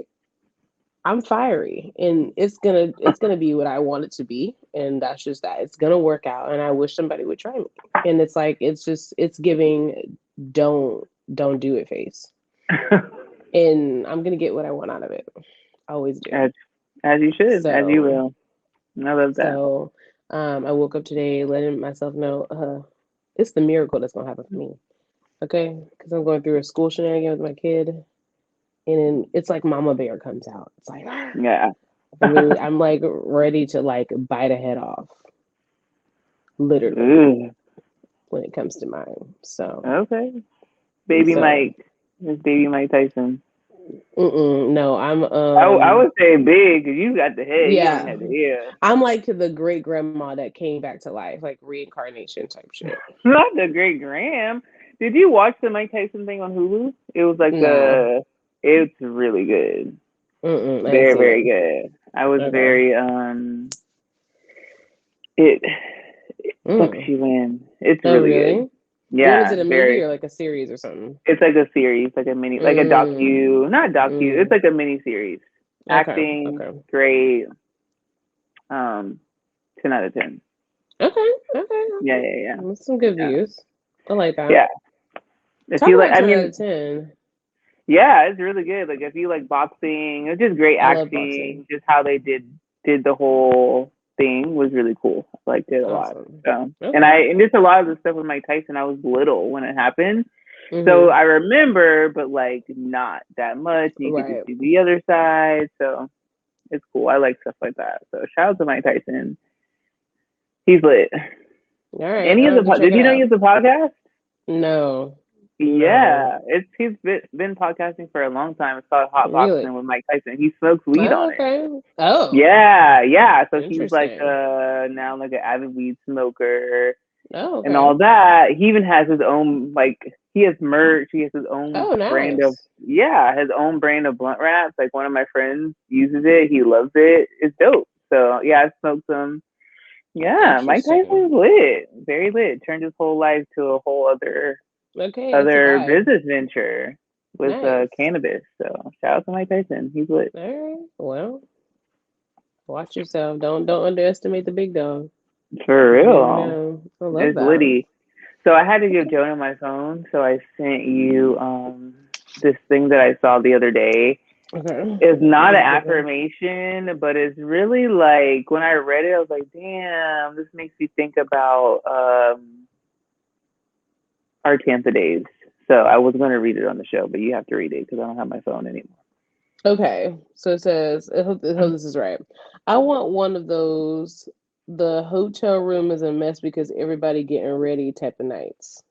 I'm fiery, and it's gonna be what I want it to be, and that's just that. It's gonna work out, and I wish somebody would try me. And it's like it's giving don't do it face, and I'm gonna get what I want out of it. I always do. as you should, as you So will. I love that. so I woke up today letting myself know it's the miracle that's gonna happen for me. Okay, because I'm going through a school shenanigan with my kid, and then it's like Mama Bear comes out. It's like Yeah. I'm like ready to like bite a head off, literally, Ooh, when it comes to mine. So, okay. Baby so Mike. It's Baby Mike Tyson. no, I'm I would say big because you got the head. You don't yeah, have the ear. I'm like the great grandma that came back to life, like reincarnation type shit. Not the great Graham. Did you watch the Mike Tyson thing on Hulu? It was like No, it's really good. I ain't Very, seen very it. good. I was Okay. very it sucks Mm. you in. It's Oh, really good. really? What is Yeah, it? A movie very. or like a series or something? It's like a series, like a mini, like a Mm. docu, not docu. It's Mm. like a mini series. Okay. Acting Okay. great. 10 out of 10. Okay. Okay. Yeah, Okay. yeah, yeah, That's some good yeah, views. I like that. yeah. If Talk you like, about I 10 out mean, of 10. yeah, it's really good. Like if you like boxing, it's just great I love boxing. acting. Just how they did the whole thing was really cool. I liked it a lot. Awesome. So, Okay. and just a lot of the stuff with Mike Tyson. I was little when it happened, so Mm-hmm. I remember, but like not that much. You get to Right. see the other side, so it's cool. I like stuff like that. So shout out to Mike Tyson. He's lit. All right. And he I'll has have to check did it you know he out. has a podcast? No. No. Yeah, he's been podcasting for a long time. It's called Hot Really? Boxing with Mike Tyson. He smokes weed Oh, on it. okay. Oh, Yeah, yeah. So he's like interesting. now like an avid weed smoker Oh, and okay. all that. He even has his own like he has merch. He has his own Oh, brand of nice. his own brand of blunt wraps. Like one of my friends uses it. He loves it. It's dope. So yeah, I smoked some. Yeah, Mike Interesting. Tyson's lit. Very lit. Turned his whole life to a whole Okay, it's a other vibe. business venture with Nice. cannabis. So shout out to Mike Tyson. He's lit. All right. Well, watch yourself. Don't underestimate the big dog. For 'Cause you never real. know. I love It's that. litty. So I had to give Okay. Jonah my phone. So I sent you this thing that I saw the other day. Okay. It's What not an is it? affirmation, but it's really like when I read it, I was like, damn, this makes me think about our Tampa days. So I was going to read it on the show, but you have to read it because I don't have my phone anymore. Okay. So it says, I hope this is right. I want one of those. The hotel room is a mess because everybody getting ready type of nights.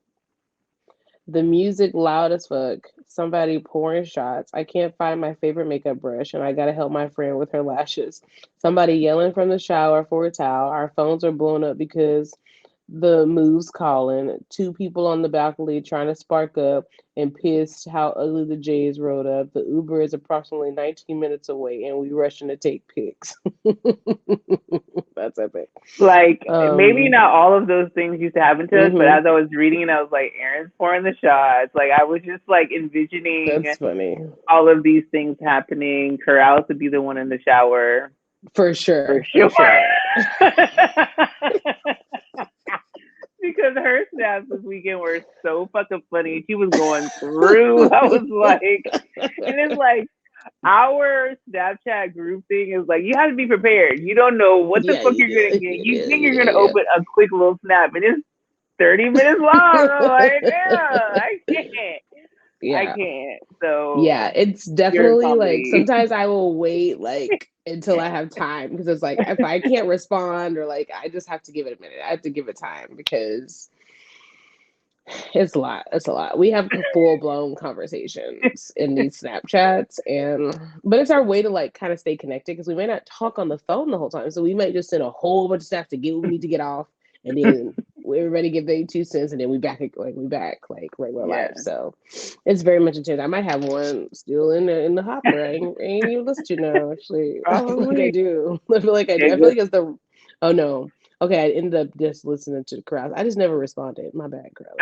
The music loud as fuck. Somebody pouring shots. I can't find my favorite makeup brush, and I gotta help my friend with her lashes. Somebody yelling from the shower for a towel. Our phones are blown up because the moves calling. Two people on the balcony trying to spark up and pissed how ugly the Jays rode up. The Uber is approximately 19 minutes away, and we rushing to take pics. That's epic. Like maybe Um, not all of those things used to happen to us, but mm-hmm. as I was reading it, I was like, Aaron's pouring the shots. Like I was just like envisioning That's funny. all of these things happening. Corrales would be the one in the shower For for sure. For sure. sure. Because her snaps this weekend were so fucking funny. She was going through. I was like, and it's like our Snapchat group thing is like you have to be prepared. You don't know what the Yeah, fuck you you're gonna do. get. You You do. think You you're do. gonna You open a quick little snap, and it's 30 minutes long. I'm like, yeah, I can't. I Yeah. can't. So Yeah. It's you're in definitely like comedy. sometimes I will wait like until I have time because it's like if I can't respond or like I just have to give it a minute. I have to give it time because it's a lot. It's a lot. We have full blown conversations in these Snapchats, and but it's our way to like kind of stay connected because we may not talk on the phone the whole time. So we might just send a whole bunch of stuff to get what we need to get off, and then everybody give their 2 cents, and then we back like regular Yeah. life. So it's very much intense. I might have one still in the hopper. I ain't even listened to now. Actually, I feel like I Probably. do. I feel like I do. I feel like it's the. Oh no. Okay, I ended up just listening to the crowd. I just never responded. My bad, crowd.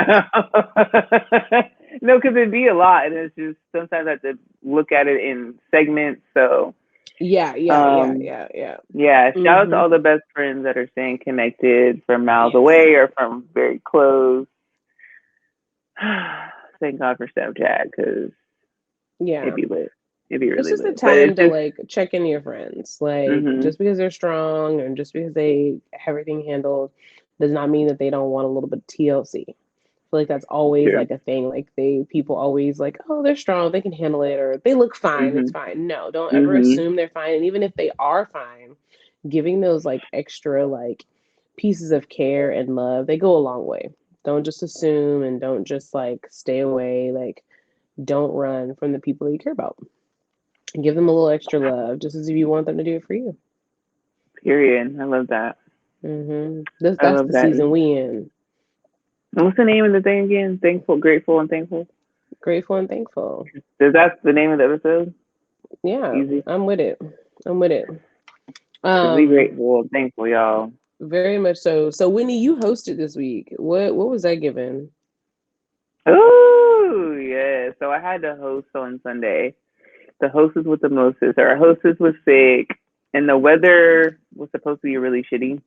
No, because it'd be a lot, and it's just sometimes I have to look at it in segments. So Yeah, yeah, yeah, Um, yeah, yeah. yeah, shout out to Mm-hmm. all the best friends that are staying connected from miles Yes. away or from very close. Thank God for Snapchat because it'd Yeah. be lit. It'd be It's really just the lit. But time it's to just, like check in your friends. Like hmm just because they're strong and just because they have everything handled does not mean that they don't want a little bit of TLC. Feel like that's always true. like a thing. Like people always like, oh, they're strong, they can handle it, or they look fine, it's hmm fine. No, don't ever hmm assume they're fine. And even if they are fine, giving those like extra like pieces of care and love, they go a long way. Don't just assume and don't just like stay away. Like don't run from the people that you care about. Give them a little extra love, just as if you want them to do it for you. Period. I love that. I That's love the that. season we in. And what's the name of the thing again? Thankful, grateful, and thankful. Grateful and thankful. That's the name of the episode. Yeah, Easy. I'm with it. I'm with it. Cause we Um, grateful and thankful, y'all. very much so. So Whitney, you hosted this week. What was that given? Oh yeah. So I had to host on Sunday. The hostess with the mostest. Our hostess was sick, and the weather was supposed to be really shitty.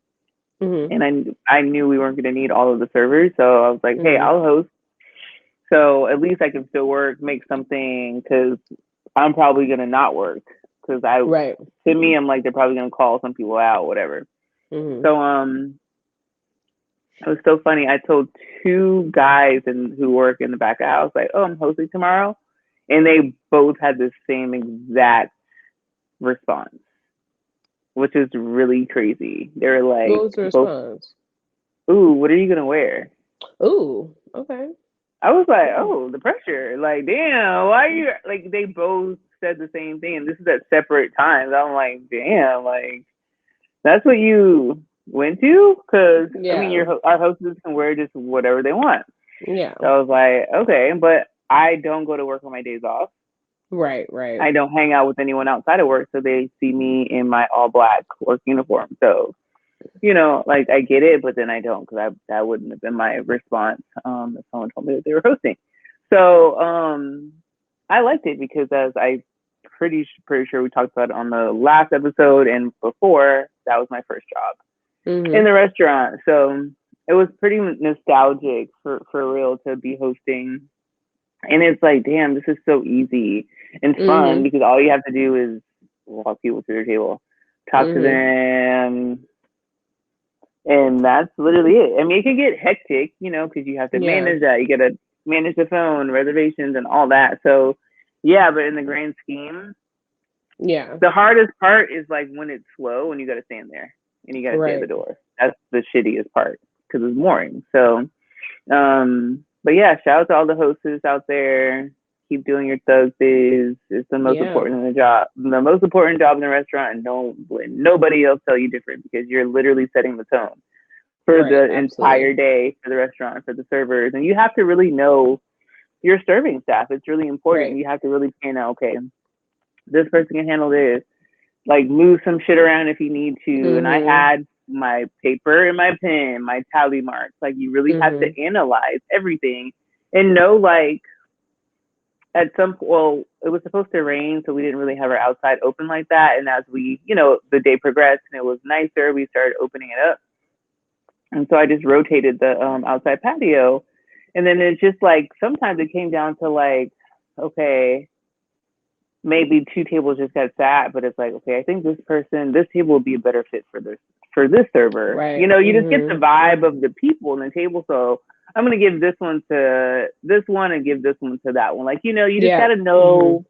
Mm-hmm. And I knew we weren't going to need all of the servers, so I was like, hey, Mm-hmm. I'll host. So at least I can still work, make something, because I'm probably going to not work. Because Right. to me, I'm like they're probably going to call some people out, whatever. Mm-hmm. So it was so funny. I told two guys who work in the back of the house, like, oh, I'm hosting tomorrow, and they both had the same exact response, which is really crazy. They were What like, was the both, response? ooh, what are you gonna wear? Ooh, okay. I was like, Mm. oh, the pressure. Like, damn, why are you like? They both said the same thing, and this is at separate times. I'm like, damn, like that's what you went to? Because I mean, Yeah. our hostess can wear just whatever they want. Yeah. So I was like, okay, but I don't go to work on my days off. Right. Right. I don't hang out with anyone outside of work, so they see me in my all black work uniform. So, like I get it, but then I don't because that wouldn't have been my response if someone told me that they were hosting. So I liked it because as I pretty sure we talked about it on the last episode and before, that was my first job in Mm-hmm. the restaurant. So it was pretty nostalgic for real to be hosting. And it's like, damn, this is so easy and fun Mm-hmm. because all you have to do is walk people to their table, talk to Mm-hmm. them, and that's literally it. I mean, it can get hectic, because you have to Yeah. manage that. You got to manage the phone, reservations, and all that. So, yeah, but in the grand scheme, Yeah. the hardest part is like when it's slow and you got to stand there and you got to stay at the Right. door. That's the shittiest part because it's boring. So, but yeah, shout out to all the hostess out there. Keep doing your thug biz. It's the most Yeah. important in the job. The most important job in the restaurant, and don't let nobody else tell you different because you're literally setting the tone for Right. the entire Absolutely. day for the restaurant, for the servers. And you have to really know your serving staff. It's really important. Right. You have to really plan out, okay, this person can handle this. Like move some shit around if you need to. And I Mm-hmm. had my paper and my pen, my tally marks. Like you really have Mm-hmm. to analyze everything and know like at some well, it was supposed to rain, so we didn't really have our outside open like that. And as we, the day progressed and it was nicer, we started opening it up. And so I just rotated the outside patio. And then it's just like sometimes it came down to like, okay, maybe two tables just got sat, but it's like, okay, I think this table would be a better fit for this server. Right. You just get the Mm-hmm. vibe of the people in the table. So I'm gonna give this one to this one and give this one to that one. Like, you just Yeah. gotta Mm-hmm. know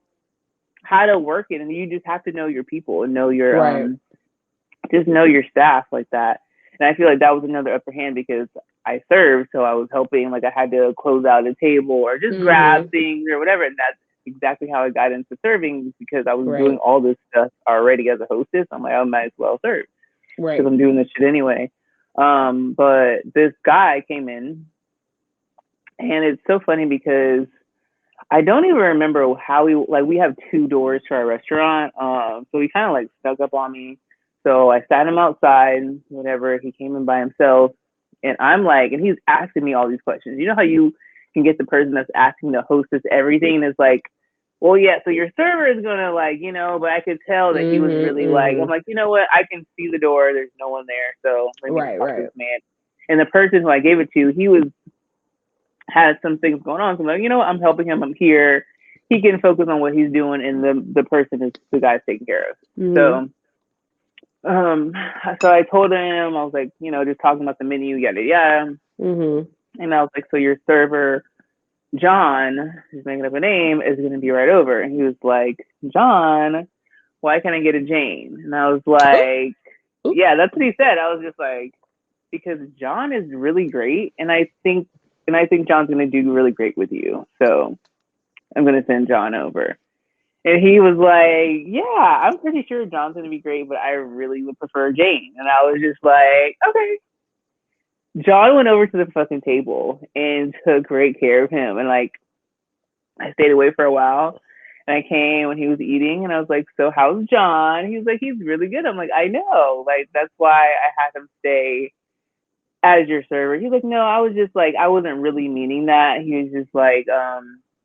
how to work it and you just have to know your people and know your Right. just know your staff like that. And I feel like that was another upper hand because I served, so I was helping. Like I had to close out a table or just grab Mm-hmm. things or whatever. And that's exactly how I got into serving because I was doing Right. all this stuff already as a hostess. I'm like, I might as well serve because Right. I'm doing this shit anyway. But this guy came in, and it's so funny because I don't even remember how we have two doors to our restaurant. So he kind of like snuck up on me. So I sat him outside, whatever. He came in by himself. And I'm like, and he's asking me all these questions. You know how you can get the person that's asking the hostess everything is like well, yeah, so your server is gonna like, you know, but I could tell that he was really like, I'm like, you know what, I can see the door, there's no one there, so let me just talk to this man. And the person who I gave it to, he had some things going on, so I'm like, you know what, I'm helping him, I'm here. He can focus on what he's doing, and the person is the guy's taken care of. So so I told him, I was like, you know, just talking about the menu, yada yada. And I was like, so your server, John, who's making up a name, is going to be right over. And he was like, John, why can't I get a Jane? And I was like, yeah, that's what he said. I was just like, because John is really great, and I think John's going to do really great with you. So I'm going to send John over. And he was like, yeah, I'm pretty sure John's going to be great, but I really would prefer Jane. And I was just like, okay. John went over to the fucking table and took great care of him. And like, I stayed away for a while, and I came when he was eating, and I was like, so how's John? He was like, he's really good. I'm like, I know. Like, that's why I had him stay as your server. He's like, no, I was just like, I wasn't really meaning that. He was just like,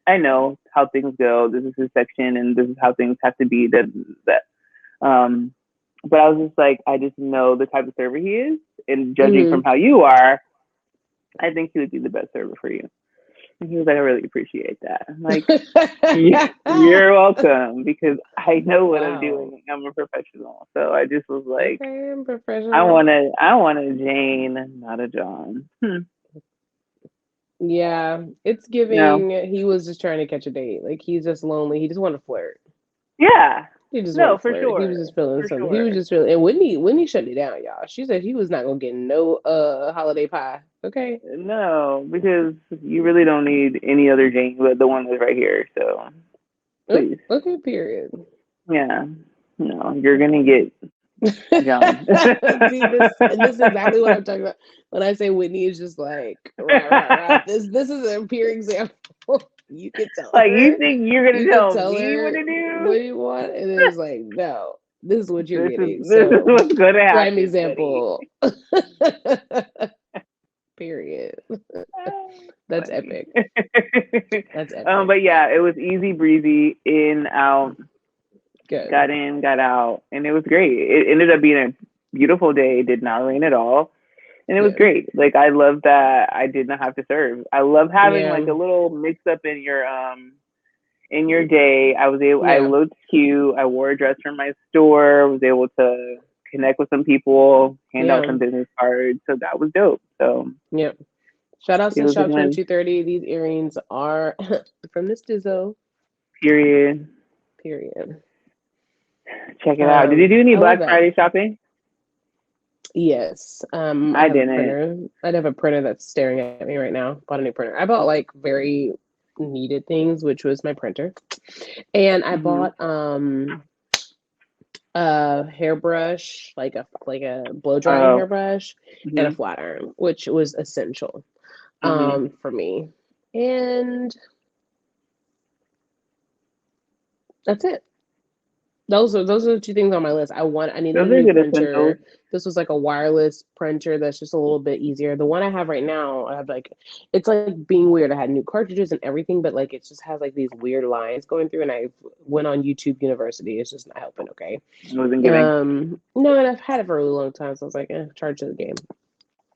I know how things go. This is his section, and this is how things have to be. But I was just like, I just know the type of server he is, and judging from how you are, I think he would be the best server for you. And he was like, I really appreciate that. I'm like, you're welcome, because I know what I'm doing. I'm a professional. So I just was like, I'm professional. I want a Jane, not a John. Yeah, it's giving. No. He was just trying to catch a date. Like, he's just lonely. He just wanted to flirt. Yeah. He just for sure. He was just feeling something. Sure. He was just feeling. And Whitney shut it down, y'all. She said he was not gonna get no holiday pie. Okay. No, because you really don't need any other Jane but the one that's right here. So please. Okay. Period. Yeah. No, you're gonna get John. See, this is exactly what I'm talking about. When I say Whitney is just like, right. This is a pure example. You can tell like her. You think you're gonna tell me what to do? What do you want? And it was like, no, this is what you're getting. This is what's gonna happen. Prime example. Period. That's epic. That's epic. But yeah, it was easy breezy, in, out. Good. Got in, got out, and it was great. It ended up being a beautiful day. It did not rain at all. And it was great. Like, I love that I did not have to serve. I love having like a little mix up in your day. I was able. I looked cute. I wore a dress from my store. Was able to connect with some people, hand out some business cards. So that was dope. So shout out to Shop 2230. These earrings are from Miss Dizzo. Period. Check it out. Did you do any Black Friday shopping? Yes. I didn't. I'd have a printer that's staring at me right now. Bought a new printer. I bought like very needed things, which was my printer. And I bought a hairbrush, like a blow drying hairbrush, and a flat iron, which was essential for me. And that's it. Those are the two things on my list. I needed a new printer. This was like a wireless printer that's just a little bit easier. The one I have right now, I have like, it's like being weird. I had new cartridges and everything, but like it just has like these weird lines going through. And I went on YouTube University. It's just not helping. Okay. It wasn't giving. No, and I've had it for a really long time, so I was like, charge to the game.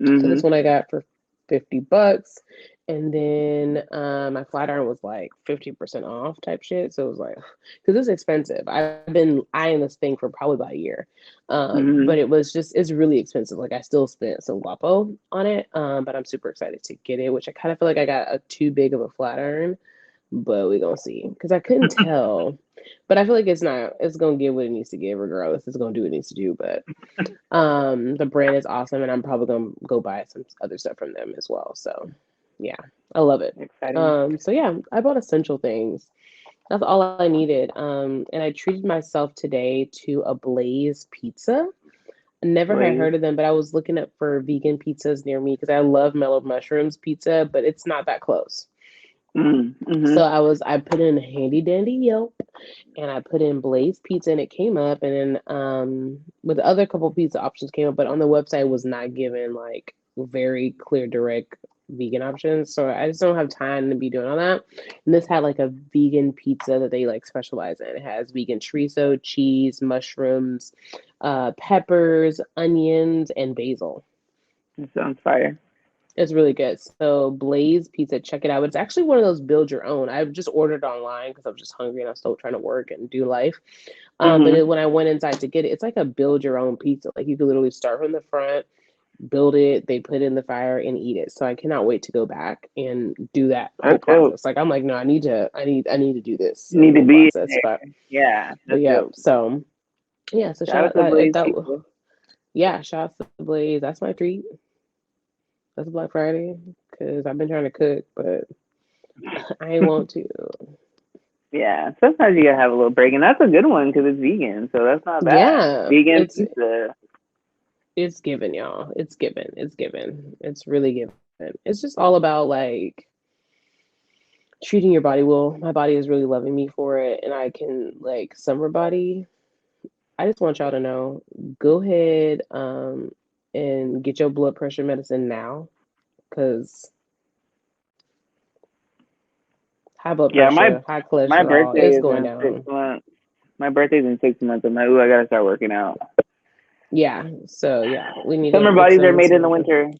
So this one I got for $50. And then my flat iron was like 50% off type shit. So it was like, because it's expensive. I've been eyeing this thing for probably about a year. But it's really expensive. Like, I still spent some guapo on it. But I'm super excited to get it, which I kind of feel like I got a too big of a flat iron. But we're going to see. Because I couldn't tell. But I feel like it's going to give what it needs to give regardless. It's going to do what it needs to do. But the brand is awesome. And I'm probably going to go buy some other stuff from them as well. So yeah, I love it. Exciting. So yeah, I bought essential things. That's all I needed. And I treated myself today to a Blaze pizza. I never had heard of them, but I was looking up for vegan pizzas near me because I love Mellow Mushrooms pizza, but it's not that close. So I put in Handy Dandy Yelp and I put in Blaze Pizza and it came up, and then with the other couple pizza options came up, but on the website was not given like very clear, direct vegan options. So I just don't have time to be doing all that. And this had like a vegan pizza that they like specialize in. It has vegan chorizo, cheese, mushrooms, peppers, onions, and basil. It sounds fire. It's really good. So Blaze Pizza, check it out. It's actually one of those build your own. I just ordered online because I was just hungry and I was still trying to work and do life. When I went inside to get it, it's like a build your own pizza. Like you can literally start from the front, build it, they put it in the fire and eat it. So I cannot wait to go back and do that whole That's dope. process. Like I'm like, no, I need to do this. You need to be process. in there. Yeah. But yeah, dope. so yeah, so shout out to Blaze Pizza. Yeah, shout out to Blaze. That's my treat. That's Black Friday because I've been trying to cook, but I ain't want to. Yeah, sometimes you gotta have a little break, and that's a good one because it's vegan, so that's not bad. Yeah, vegan pizza. It's given, y'all. It's given. It's given. It's really given. It's just all about like treating your body well. My body is really loving me for it, and I can like summer body. I just want y'all to know. Go ahead, and get your blood pressure medicine now, because high blood pressure, high cholesterol, my birthday is is going in down. 6 months. My birthday's in 6 months. I'm like, ooh, I gotta start working out. Yeah. So yeah, we need. Summer bodies are made in the winter.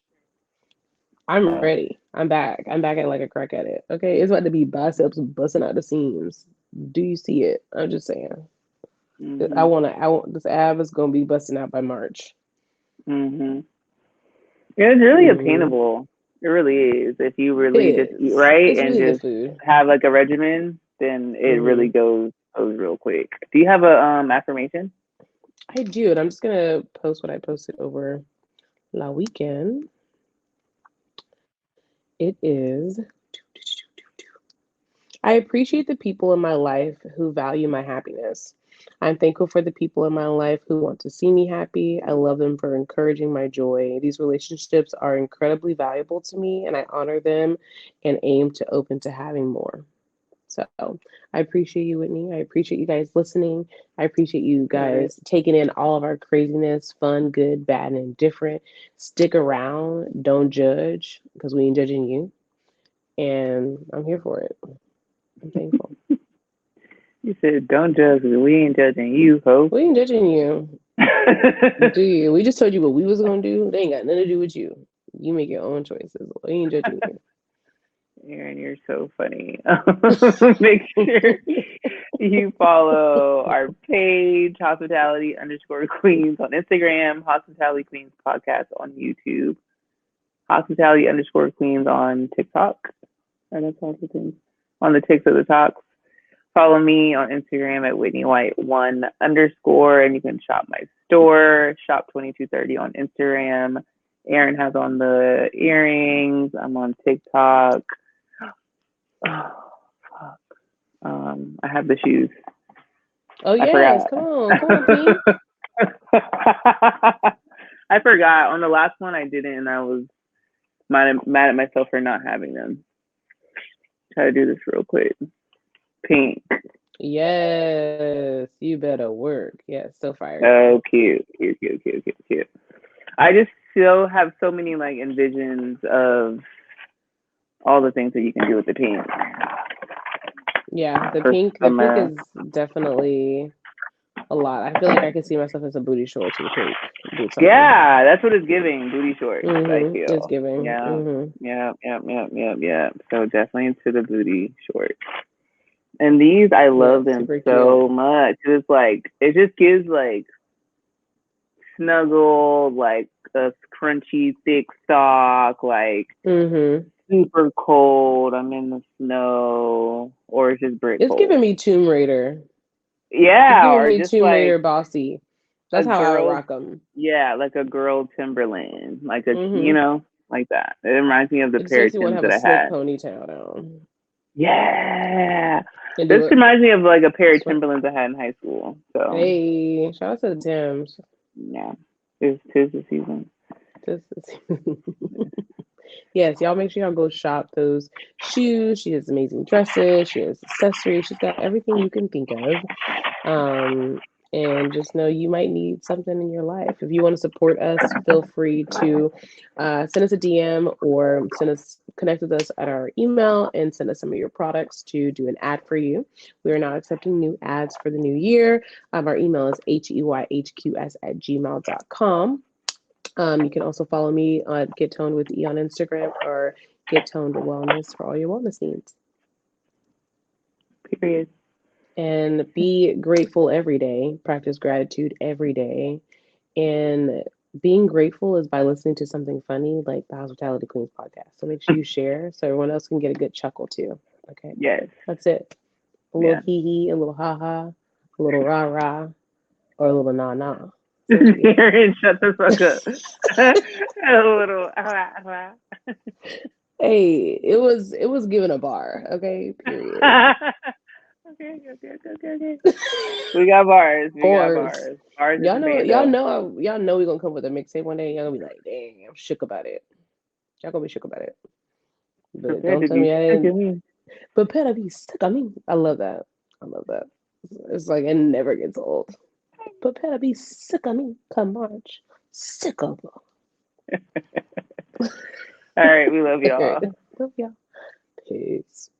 I'm ready. I'm back. I'm back at like a crack at it. Okay, it's about to be biceps busting out the seams. Do you see it? I'm just saying. I want this ab is gonna be busting out by March. Yeah, it's really attainable. It really is. If you really just eat right and really just have like a regimen, then it really goes real quick. Do you have a affirmation? I do, and I'm just gonna post what I posted over la weekend. It is, I appreciate the people in my life who value my happiness. I'm thankful for the people in my life who want to see me happy. I love them for encouraging my joy. These relationships are incredibly valuable to me, and I honor them and aim to open to having more. So I appreciate you, Whitney. I appreciate you guys listening. I appreciate you guys taking in all of our craziness, fun, good, bad, and indifferent. Stick around. Don't judge because we ain't judging you. And I'm here for it. I'm thankful. You said, don't judge me. We ain't judging you, ho. We ain't judging you. Do you? We just told you what we was going to do. They ain't got nothing to do with you. You make your own choices. We ain't judging you. Erin, you're so funny. Make sure you follow our page, Hospitality_Queens on Instagram, Hospitality Queens Podcast on YouTube, Hospitality_Queens on TikTok. Or that's all the things. On the tics of the talks. Follow me on Instagram at WhitneyWhite1_, and you can shop my store, shop2230 on Instagram. Erin has on the earrings. I'm on TikTok. Oh, fuck. I have the shoes. Oh, yes. Come on, Pete. I forgot. On the last one, I didn't, and I was mad at myself for not having them. Try to do this real quick. Pink. Yes, you better work. Yes, so fire. Oh, cute. I just still have so many like envisions of all the things that you can do with the pink. Yeah, the pink is definitely a lot. I feel like I can see myself as a booty shorts with pink. Yeah, that's what it's giving. Booty shorts. I feel it's giving. Yeah. So definitely into the booty shorts. And these, I love them so much. It's like, it just gives like snuggle, like a crunchy, thick sock, like super cold. I'm in the snow, or it's just brick. It's giving me Tomb Raider. Yeah, or just Tomb Raider bossy. That's how I rock them. Yeah, like a girl Timberland, like a you know, like that. It reminds me of the pair of Timbs that I had. Ponytail down. Yeah. This reminds me of like a pair of Timberlands I had in high school. So hey, shout out to the Timbs. Yeah, tis the season. Yes, y'all make sure y'all go shop those shoes. She has amazing dresses. She has accessories. She's got everything you can think of. And just know you might need something in your life. If you want to support us, feel free to send us a DM or connect with us at our email and send us some of your products to do an ad for you. We are not accepting new ads for the new year. Our email is heyhqs@gmail.com. You can also follow me on Get Toned with E on Instagram or Get Toned Wellness for all your wellness needs. Period. And be grateful every day. Practice gratitude every day. And being grateful is by listening to something funny like the Hospitality Queens podcast. So make sure you share so everyone else can get a good chuckle too. Okay. Yes. That's it. A little Yeah. hee hee, a little ha ha, a little rah rah, or a little nah nah. Erin, shut the fuck up. A little. Hey, it was given a bar. Okay. Period. Okay. We got bars. Bars. Bars Y'all is know, bando. y'all know we're gonna come with a mixtape one day. Y'all gonna be like, dang, I'm shook about it. Y'all gonna be shook about it. But Prepared don't to tell be me I sick didn't. of me. Prepare to be sick of me. I love that. I love that. It's like it never gets old. Prepare to be sick of me. Come March. Sick of her. All right, we love y'all. Love y'all. Peace.